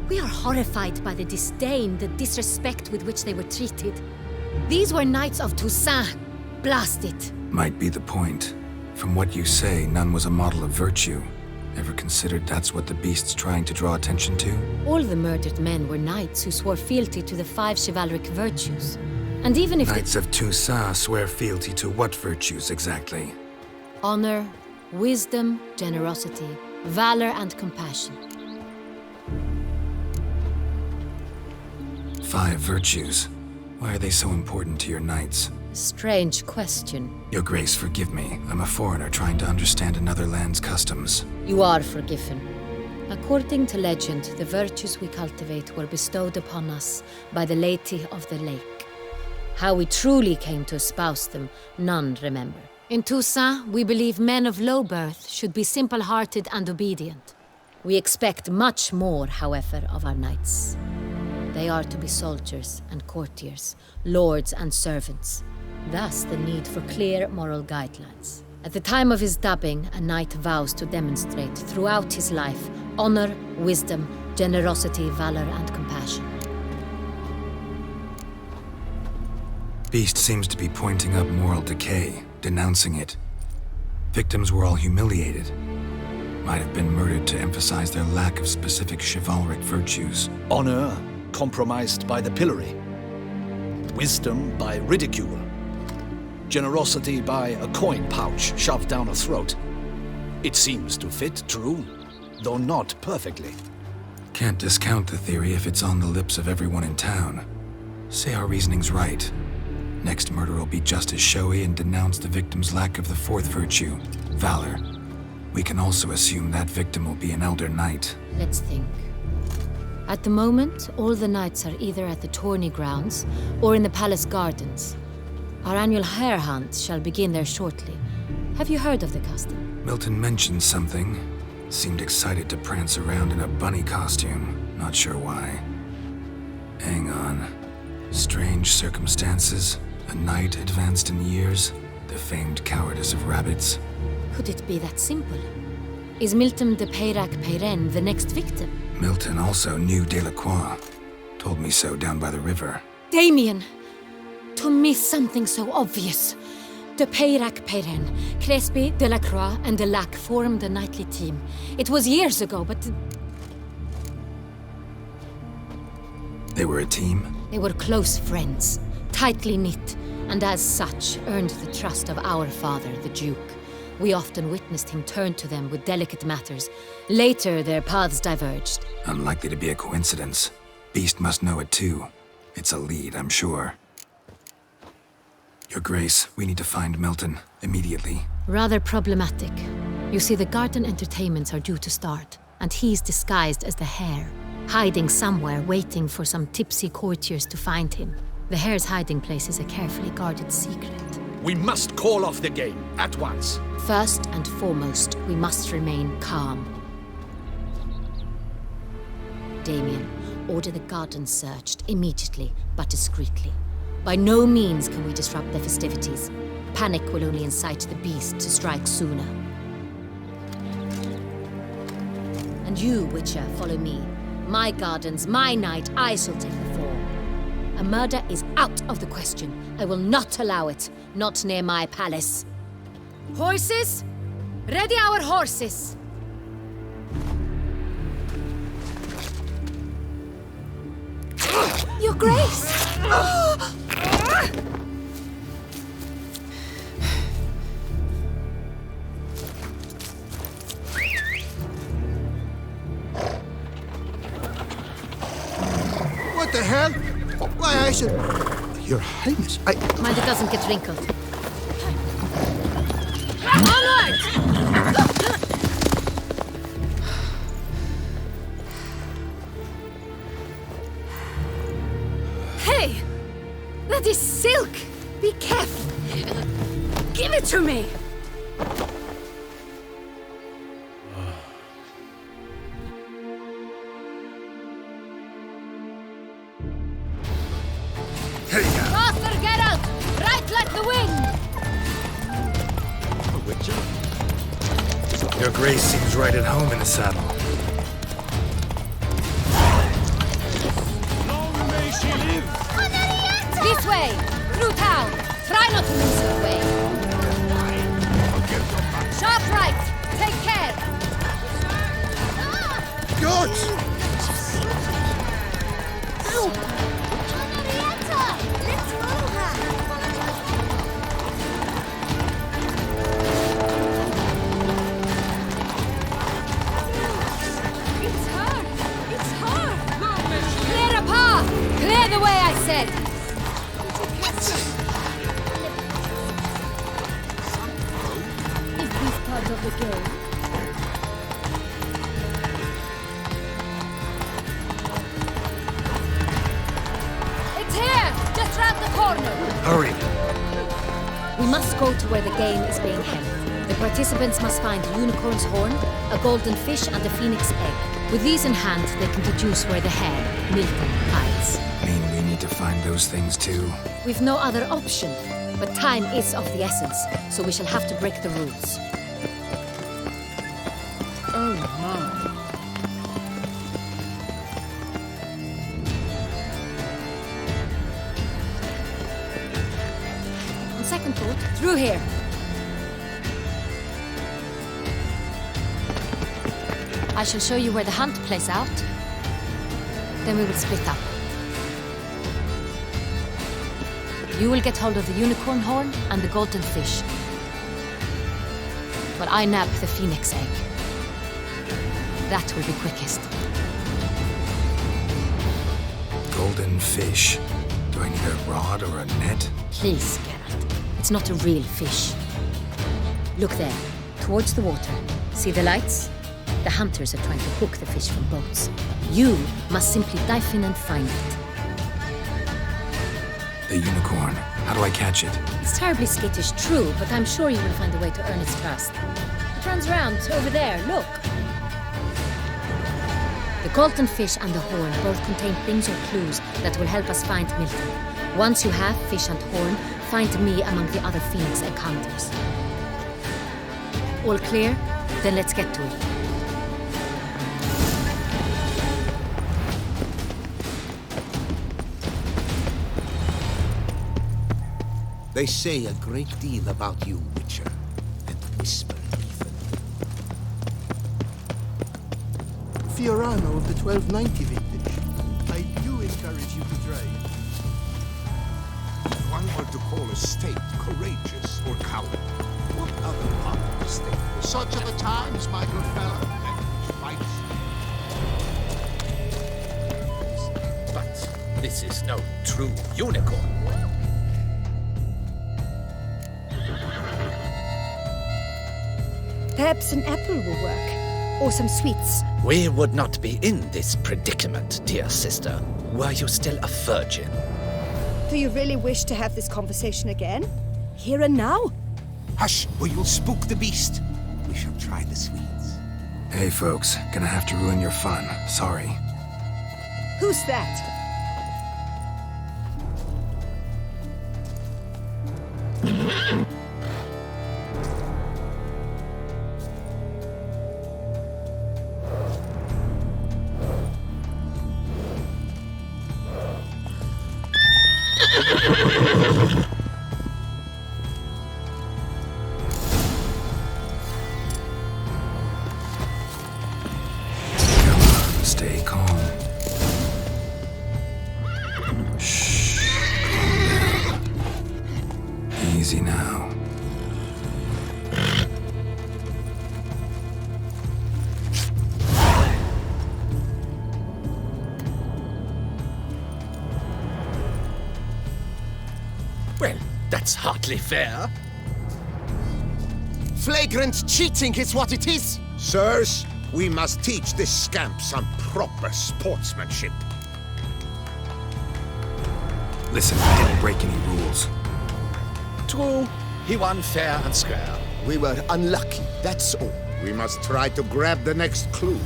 S15: We are horrified by the disdain, the disrespect with which they were treated. These were knights of Toussaint. Blast it.
S5: Might be the point. From what you say, none was a model of virtue. Ever considered that's what the beast's trying to draw attention to?
S15: All the murdered men were knights who swore fealty to the 5 chivalric virtues. And even if
S5: Knights of Toussaint swear fealty to what virtues exactly?
S15: honor, wisdom, generosity, valor, and compassion.
S5: 5 virtues. Why are they so important to your knights?
S15: Strange question.
S5: Your Grace, forgive me. I'm a foreigner trying to understand another land's customs.
S15: You are forgiven. According to legend, the virtues we cultivate were bestowed upon us by the Lady of the Lake. How we truly came to espouse them, none remember. In Toussaint, we believe men of low birth should be simple-hearted and obedient. We expect much more, however, of our knights. They are to be soldiers and courtiers, lords and servants. Thus, the need for clear moral guidelines. At the time of his dubbing, a knight vows to demonstrate throughout his life honor, wisdom, generosity, valor, and compassion.
S5: Beast seems to be pointing up moral decay, denouncing it. Victims were all humiliated. Might have been murdered to emphasize their lack of specific chivalric virtues.
S8: Honor compromised by the pillory. Wisdom by ridicule. Generosity by a coin pouch shoved down a throat. It seems to fit, true, though not perfectly.
S5: Can't discount the theory if it's on the lips of everyone in town. Say our reasoning's right. Next murder will be just as showy and denounce the victim's lack of the 4th virtue, valor. We can also assume that victim will be an elder knight.
S15: Let's think. At the moment, all the knights are either at the tourney grounds or in the palace gardens. Our annual hare hunt shall begin there shortly. Have you heard of the custom?
S5: Milton mentioned something. Seemed excited to prance around in a bunny costume. Not sure why. Hang on. Strange circumstances. A knight advanced in years. The famed cowardice of rabbits.
S15: Could it be that simple? Is Milton de Peyrac Peyren the next victim?
S5: Milton also knew Delacroix. Told me so down by the river.
S15: Damien! To miss something so obvious. De Peyrac Peyren, Crespi, Delacroix, and Delac formed a knightly team. It was years ago, but...
S5: They were a team?
S15: They were close friends, tightly knit, and as such earned the trust of our father, the Duke. We often witnessed him turn to them with delicate matters. Later, their paths diverged.
S5: Unlikely to be a coincidence. Beast must know it too. It's a lead, I'm sure. Your Grace, we need to find Milton, immediately.
S15: Rather problematic. You see, the garden entertainments are due to start, and he's disguised as the hare, hiding somewhere, waiting for some tipsy courtiers to find him. The hare's hiding place is a carefully guarded secret.
S8: We must call off the game, at once.
S15: First and foremost, we must remain calm. Damien, order the garden searched immediately, but discreetly. By no means can we disrupt the festivities. Panic will only incite the beast to strike sooner. And you, Witcher, follow me. My gardens, my night, I shall take the fall. A murder is out of the question. I will not allow it. Not near my palace. Horses? Ready our horses! Your Grace!
S6: What the hell? Why, I should... Your Highness,
S15: Mind it doesn't get wrinkled. Onward! Hey! That is silk! Be careful! Give it to me! Faster, Geralt! Right like the wind!
S5: Your Grace seems right at home in the saddle.
S13: Long may she live!
S15: This way! Through town! Try not to lose your way! Sharp right! Take care!
S6: Gods!
S15: the corner!
S5: Hurry!
S15: We must go to where the game is being held. The participants must find a unicorn's horn, a golden fish, and a phoenix egg. With these in hand, they can deduce where the hare, Milton, hides.
S5: Mean we need to find those things too?
S15: We've no other option. But time is of the essence, so we shall have to break the rules.
S12: Oh my.
S15: On second thought, through here. I shall show you where the hunt plays out. Then we will split up. You will get hold of the unicorn horn and the golden fish. While I nab the phoenix egg. That will be quickest.
S5: Golden fish. Do I need a rod or a net?
S15: Please, Geralt. It's not a real fish. Look there, towards the water. See the lights? The hunters are trying to hook the fish from boats. You must simply dive in and find it.
S5: The unicorn. How do I catch it?
S15: It's terribly skittish, true, but I'm sure you will find a way to earn its trust. It runs round, over there, look. The golden fish and the horn both contain things or clues that will help us find Milton. Once you have fish and horn, find me among the other phoenix egg hunters. All clear? Then let's get to it.
S6: They say a great deal about you, Witcher, and whisper even.
S16: Fiorano of the 1290 vintage. I do encourage you to try it.
S6: If one were to call a state courageous or coward, what other part of the state?
S16: Such are the times, my good fellow.
S17: But this is no true unicorn.
S14: Perhaps an apple will work. Or some sweets.
S17: We would not be in this predicament, dear sister, were you still a virgin.
S14: Do you really wish to have this conversation again? Here and now?
S6: Hush, or you'll spook the beast. We shall try the sweets.
S5: Hey folks, gonna have to ruin your fun. Sorry.
S14: Who's that?
S5: Stay calm. Shh. Calm down. Easy now.
S17: Well, that's hardly fair.
S6: Flagrant cheating is what it is! Sirs, we must teach this scamp some proper sportsmanship.
S5: Listen, I didn't break any rules.
S17: True, he won fair and square.
S6: We were unlucky, that's all. We must try to grab the next clue.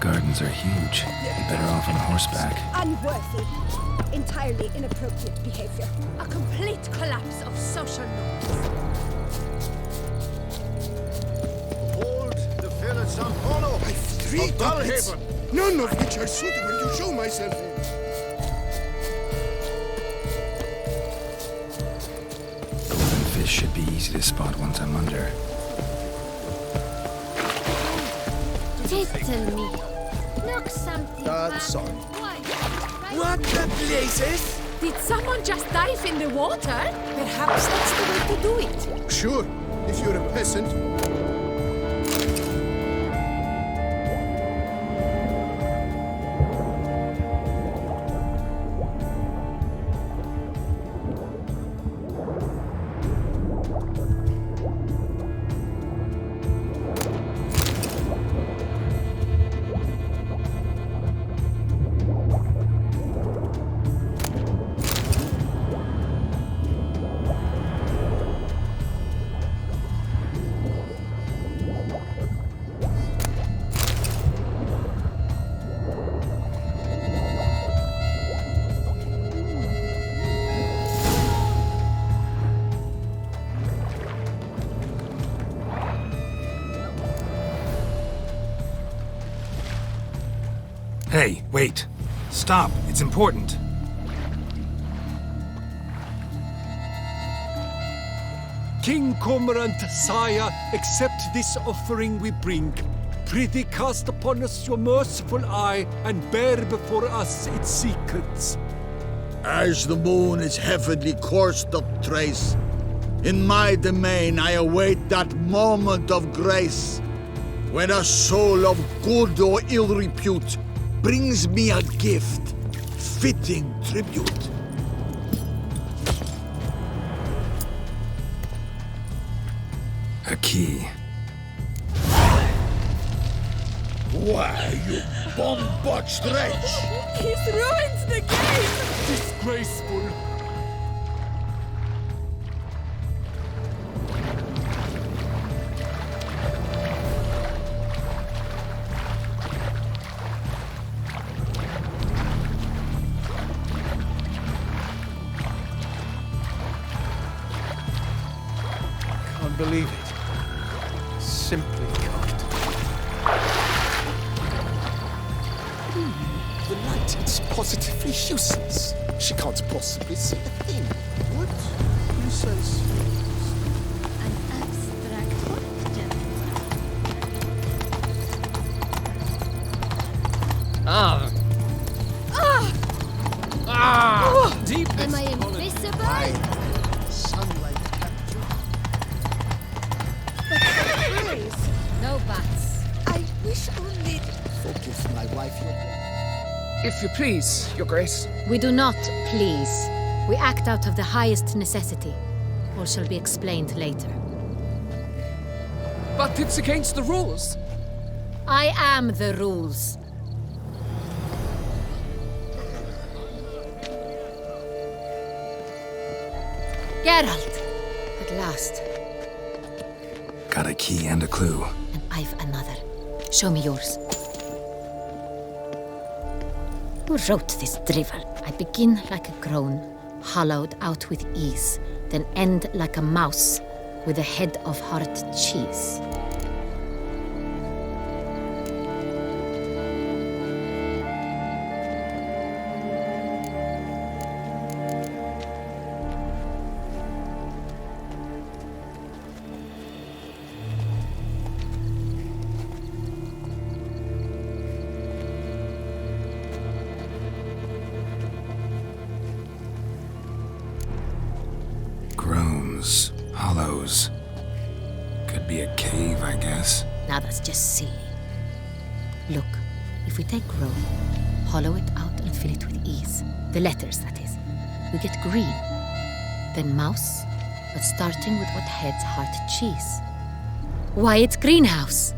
S5: Gardens are huge. Be better off on horseback.
S14: Unworthy. Entirely inappropriate behavior.
S15: A complete collapse of social norms.
S9: Hold the fill at San Paulo.
S16: I've 3 doublets, none of which are suitable to show myself in.
S5: Golden fish should be easy to spot once I'm under.
S10: Tickle me. Knock something back.
S9: Sorry.
S17: What the blazes?
S15: Did someone just dive in the water? Perhaps that's the way to do it.
S16: Sure, if you're a peasant.
S5: Hey, wait. Stop. It's important.
S13: King Cormorant, sire, accept this offering we bring. Prithee cast upon us your merciful eye, and bear before us its secrets.
S18: As the moon its heavenly course doth trace, in my domain I await that moment of grace, when a soul of good or ill repute brings me a gift, fitting tribute.
S5: A key.
S18: Why, you bomb-botched wretch!
S12: He's ruined the game!
S13: Disgraceful!
S9: Can't believe it. Simply can't.
S16: The light, it's positively useless. She can't possibly see a thing.
S9: What? Who says?
S10: An abstract question.
S12: Ah! Deep.
S10: Am I invisible?
S18: Sunlight capture.
S15: No bats.
S14: I wish only...
S16: Forgive my wife, your
S12: If you please, Your Grace.
S15: We do not please. We act out of the highest necessity. All shall be explained later.
S12: But it's against the rules.
S15: I am the rules. Geralt! At last.
S5: Got a key and a clue.
S15: And I've another. Show me yours. Who wrote this drivel? I begin like a groan, hollowed out with ease, then end like a mouse with a head of hard cheese.
S5: Groans, hollows. Could be a cave, I guess.
S15: Now that's just silly. Look, if we take groan, hollow it out and fill it with ease, the letters, that is, we get green. Then mouse, but starting with what heads heart cheese. Why, it's greenhouse!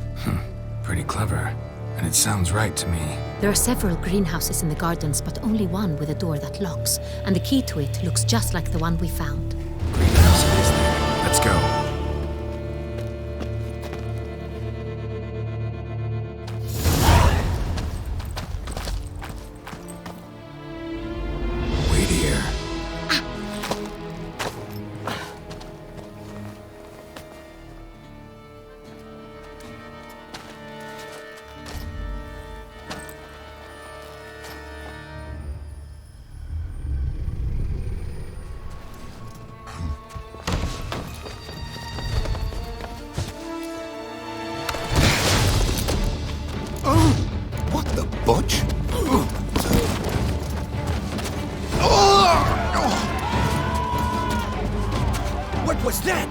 S5: Pretty clever. And it sounds right to me.
S15: There are several greenhouses in the gardens, but only one with a door that locks, and the key to it looks just like the one we found.
S5: Greenhouse it is then. Let's go. Wait here.
S6: What the butch?
S13: What was that?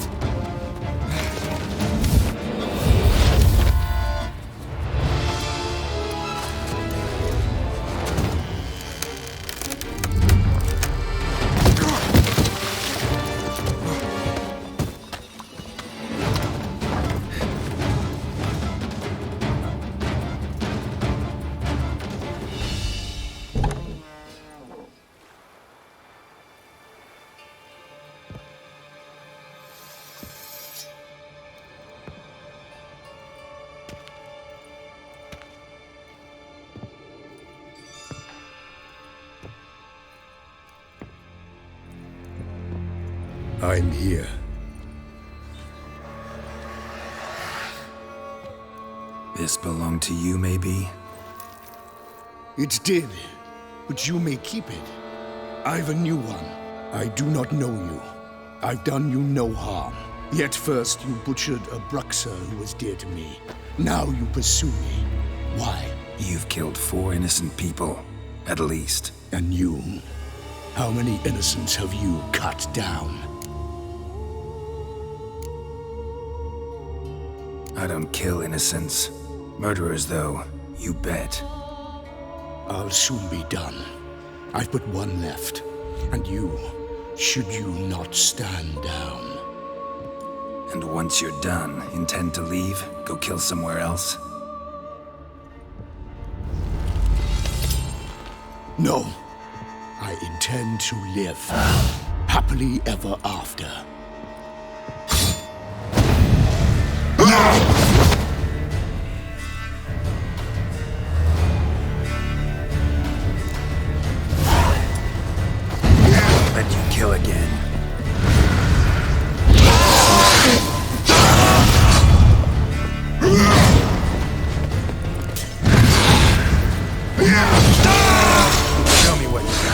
S3: I'm here.
S5: This belonged to you, maybe?
S4: It did, but you may keep it. I've a new one. I do not know you. I've done you no harm. Yet first you butchered a Bruxer who was dear to me. Now you pursue me. Why?
S5: You've killed 4 innocent people, at least.
S4: And you? How many innocents have you cut down?
S5: I don't kill innocents. Murderers, though, you bet.
S4: I'll soon be done. I've but one left. And you, should you not stand down.
S5: And once you're done, intend to leave? Go kill somewhere else?
S4: No. I intend to live. Happily ever after.
S5: Let you kill again. Show me what you got.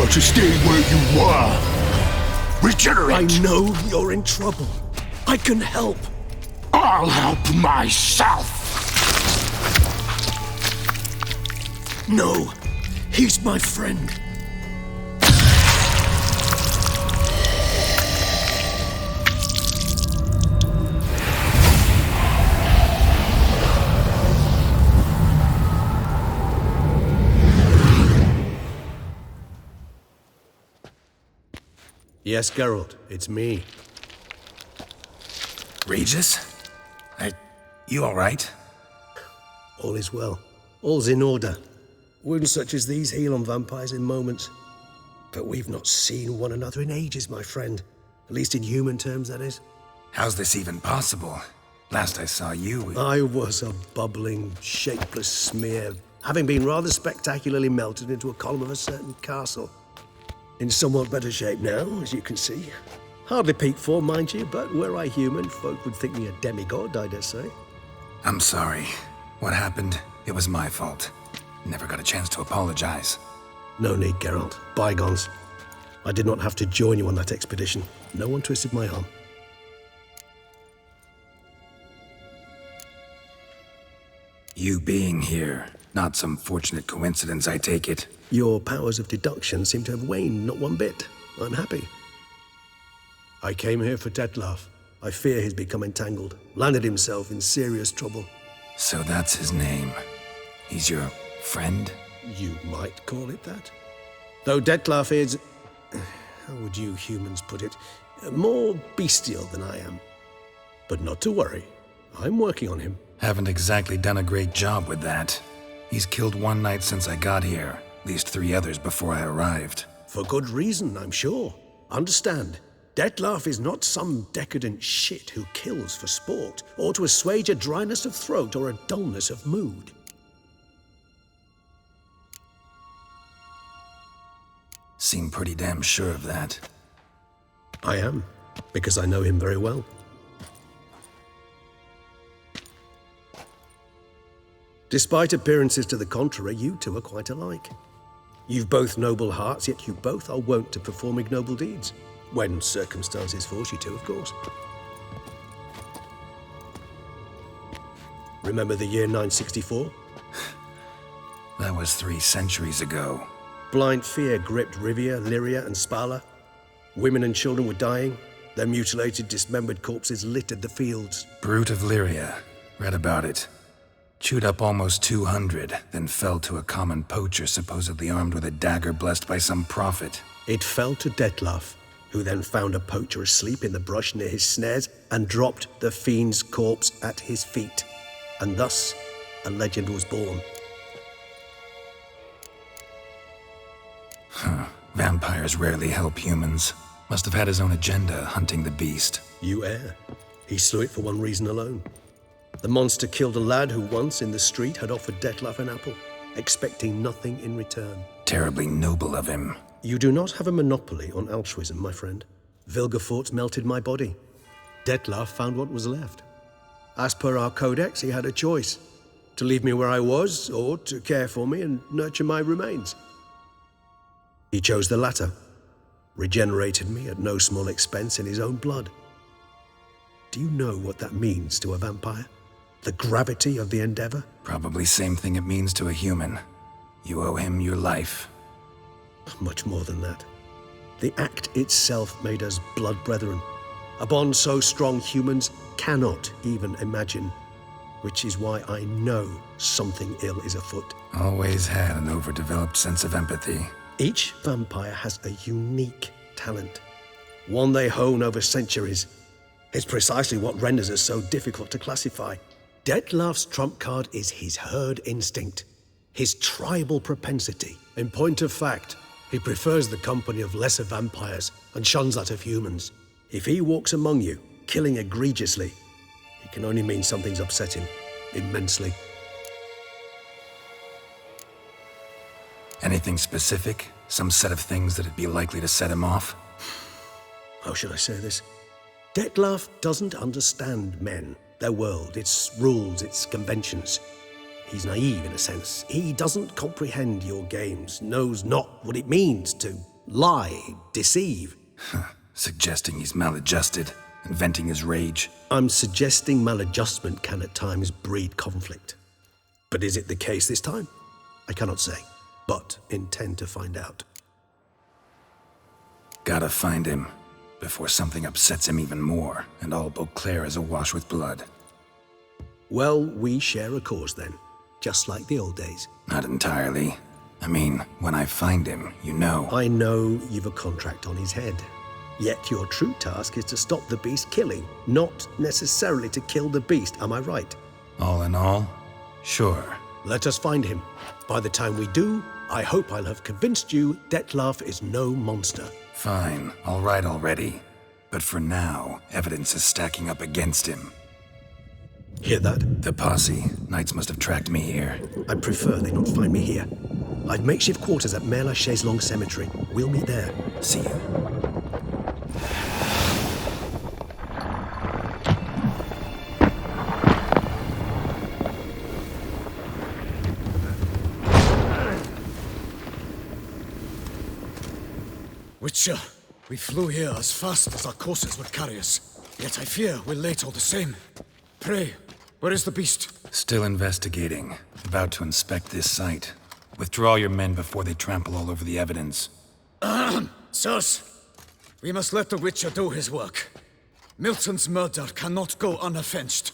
S4: To stay where you are. Regenerate!
S13: I know you're in trouble. I can help.
S4: I'll help myself!
S13: No, he's my friend.
S9: Yes, Geralt, it's me.
S5: Regis? You all right?
S9: All is well.
S19: All's in order. Wounds such as these heal on vampires in moments. But we've not seen one another in ages, my friend. At least in human terms, that is.
S5: How's this even possible? Last I saw you...
S19: I was a bubbling, shapeless smear, having been rather spectacularly melted into a column of a certain castle. In somewhat better shape now, as you can see. Hardly peak form, mind you, but were I human, folk would think me a demigod, I dare say.
S5: I'm sorry. What happened, it was my fault. Never got a chance to apologize.
S19: No need, Geralt. Bygones. I did not have to join you on that expedition. No one twisted my arm.
S5: You being here, not some fortunate coincidence, I take it.
S19: Your powers of deduction seem to have waned not one bit. I'm happy. I came here for Detlef. I fear he's become entangled, landed himself in serious trouble.
S5: So that's his name. He's your friend?
S19: You might call it that. Though Detlef is, how would you humans put it, more bestial than I am. But not to worry. I'm working on him.
S5: Haven't exactly done a great job with that. He's killed one knight since I got here, at least 3 others before I arrived.
S19: For good reason, I'm sure. Understand, Detlef is not some decadent shit who kills for sport, or to assuage a dryness of throat or a dullness of mood.
S5: Seem pretty damn sure of that.
S19: I am, because I know him very well. Despite appearances to the contrary, you two are quite alike. You've both noble hearts, yet you both are wont to perform ignoble deeds. When circumstances force you to, of course. Remember the year 964?
S5: That was 3 centuries ago.
S19: Blind fear gripped Rivia, Lyria, and Spala. Women and children were dying. Their mutilated, dismembered corpses littered the fields.
S5: Brute of Lyria. Read about it. Chewed up almost 200, then fell to a common poacher supposedly armed with a dagger blessed by some prophet.
S19: It fell to Detlef, who then found a poacher asleep in the brush near his snares and dropped the fiend's corpse at his feet. And thus, a legend was born.
S5: Vampires rarely help humans. Must have had his own agenda, hunting the beast.
S19: You err. He slew it for one reason alone. The monster killed a lad who once, in the street, had offered Detlef an apple, expecting nothing in return.
S5: Terribly noble of him.
S19: You do not have a monopoly on altruism, my friend. Vilgefortz melted my body. Detlef found what was left. As per our codex, he had a choice. To leave me where I was, or to care for me and nurture my remains. He chose the latter. Regenerated me at no small expense in his own blood. Do you know what that means to a vampire? The gravity of the endeavor?
S5: Probably same thing it means to a human. You owe him your life.
S19: Much more than that. The act itself made us blood brethren. A bond so strong humans cannot even imagine. Which is why I know something ill is afoot.
S5: Always had an overdeveloped sense of empathy.
S19: Each vampire has a unique talent. One they hone over centuries. It's precisely what renders us so difficult to classify. Detlef's trump card is his herd instinct, his tribal propensity. In point of fact, he prefers the company of lesser vampires and shuns that of humans. If he walks among you, killing egregiously, it can only mean something's upset him immensely.
S5: Anything specific? Some set of things that'd be likely to set him off?
S19: How should I say this? Detlef doesn't understand men, their world, its rules, its conventions. He's naive in a sense. He doesn't comprehend your games, knows not what it means to lie, deceive.
S5: Suggesting he's maladjusted and venting his rage.
S19: I'm suggesting maladjustment can at times breed conflict. But is it the case this time? I cannot say, but intend to find out.
S5: Gotta find him. Before something upsets him even more, and all Beauclair is awash with blood.
S19: Well, we share a cause then, just like the old days.
S5: Not entirely. I mean, when I find him, you know.
S19: I know you've a contract on his head. Yet your true task is to stop the beast killing, not necessarily to kill the beast, am I right?
S5: All in all, sure.
S19: Let us find him. By the time we do, I hope I'll have convinced you Dettlaff is no monster.
S5: Fine, all right already. But for now, evidence is stacking up against him.
S19: Hear that?
S5: The posse. Knights must have tracked me here.
S19: I'd prefer they not find me here. I've makeshift quarters at Mère Lachaise Long Cemetery. We'll meet there.
S5: See you.
S3: Witcher, we flew here as fast as our courses would carry us. Yet I fear we're late all the same. Pray, where is the beast?
S5: Still investigating. About to inspect this site. Withdraw your men before they trample all over the evidence.
S3: Sirs, we must let the Witcher do his work. Milton's murder cannot go unavenged.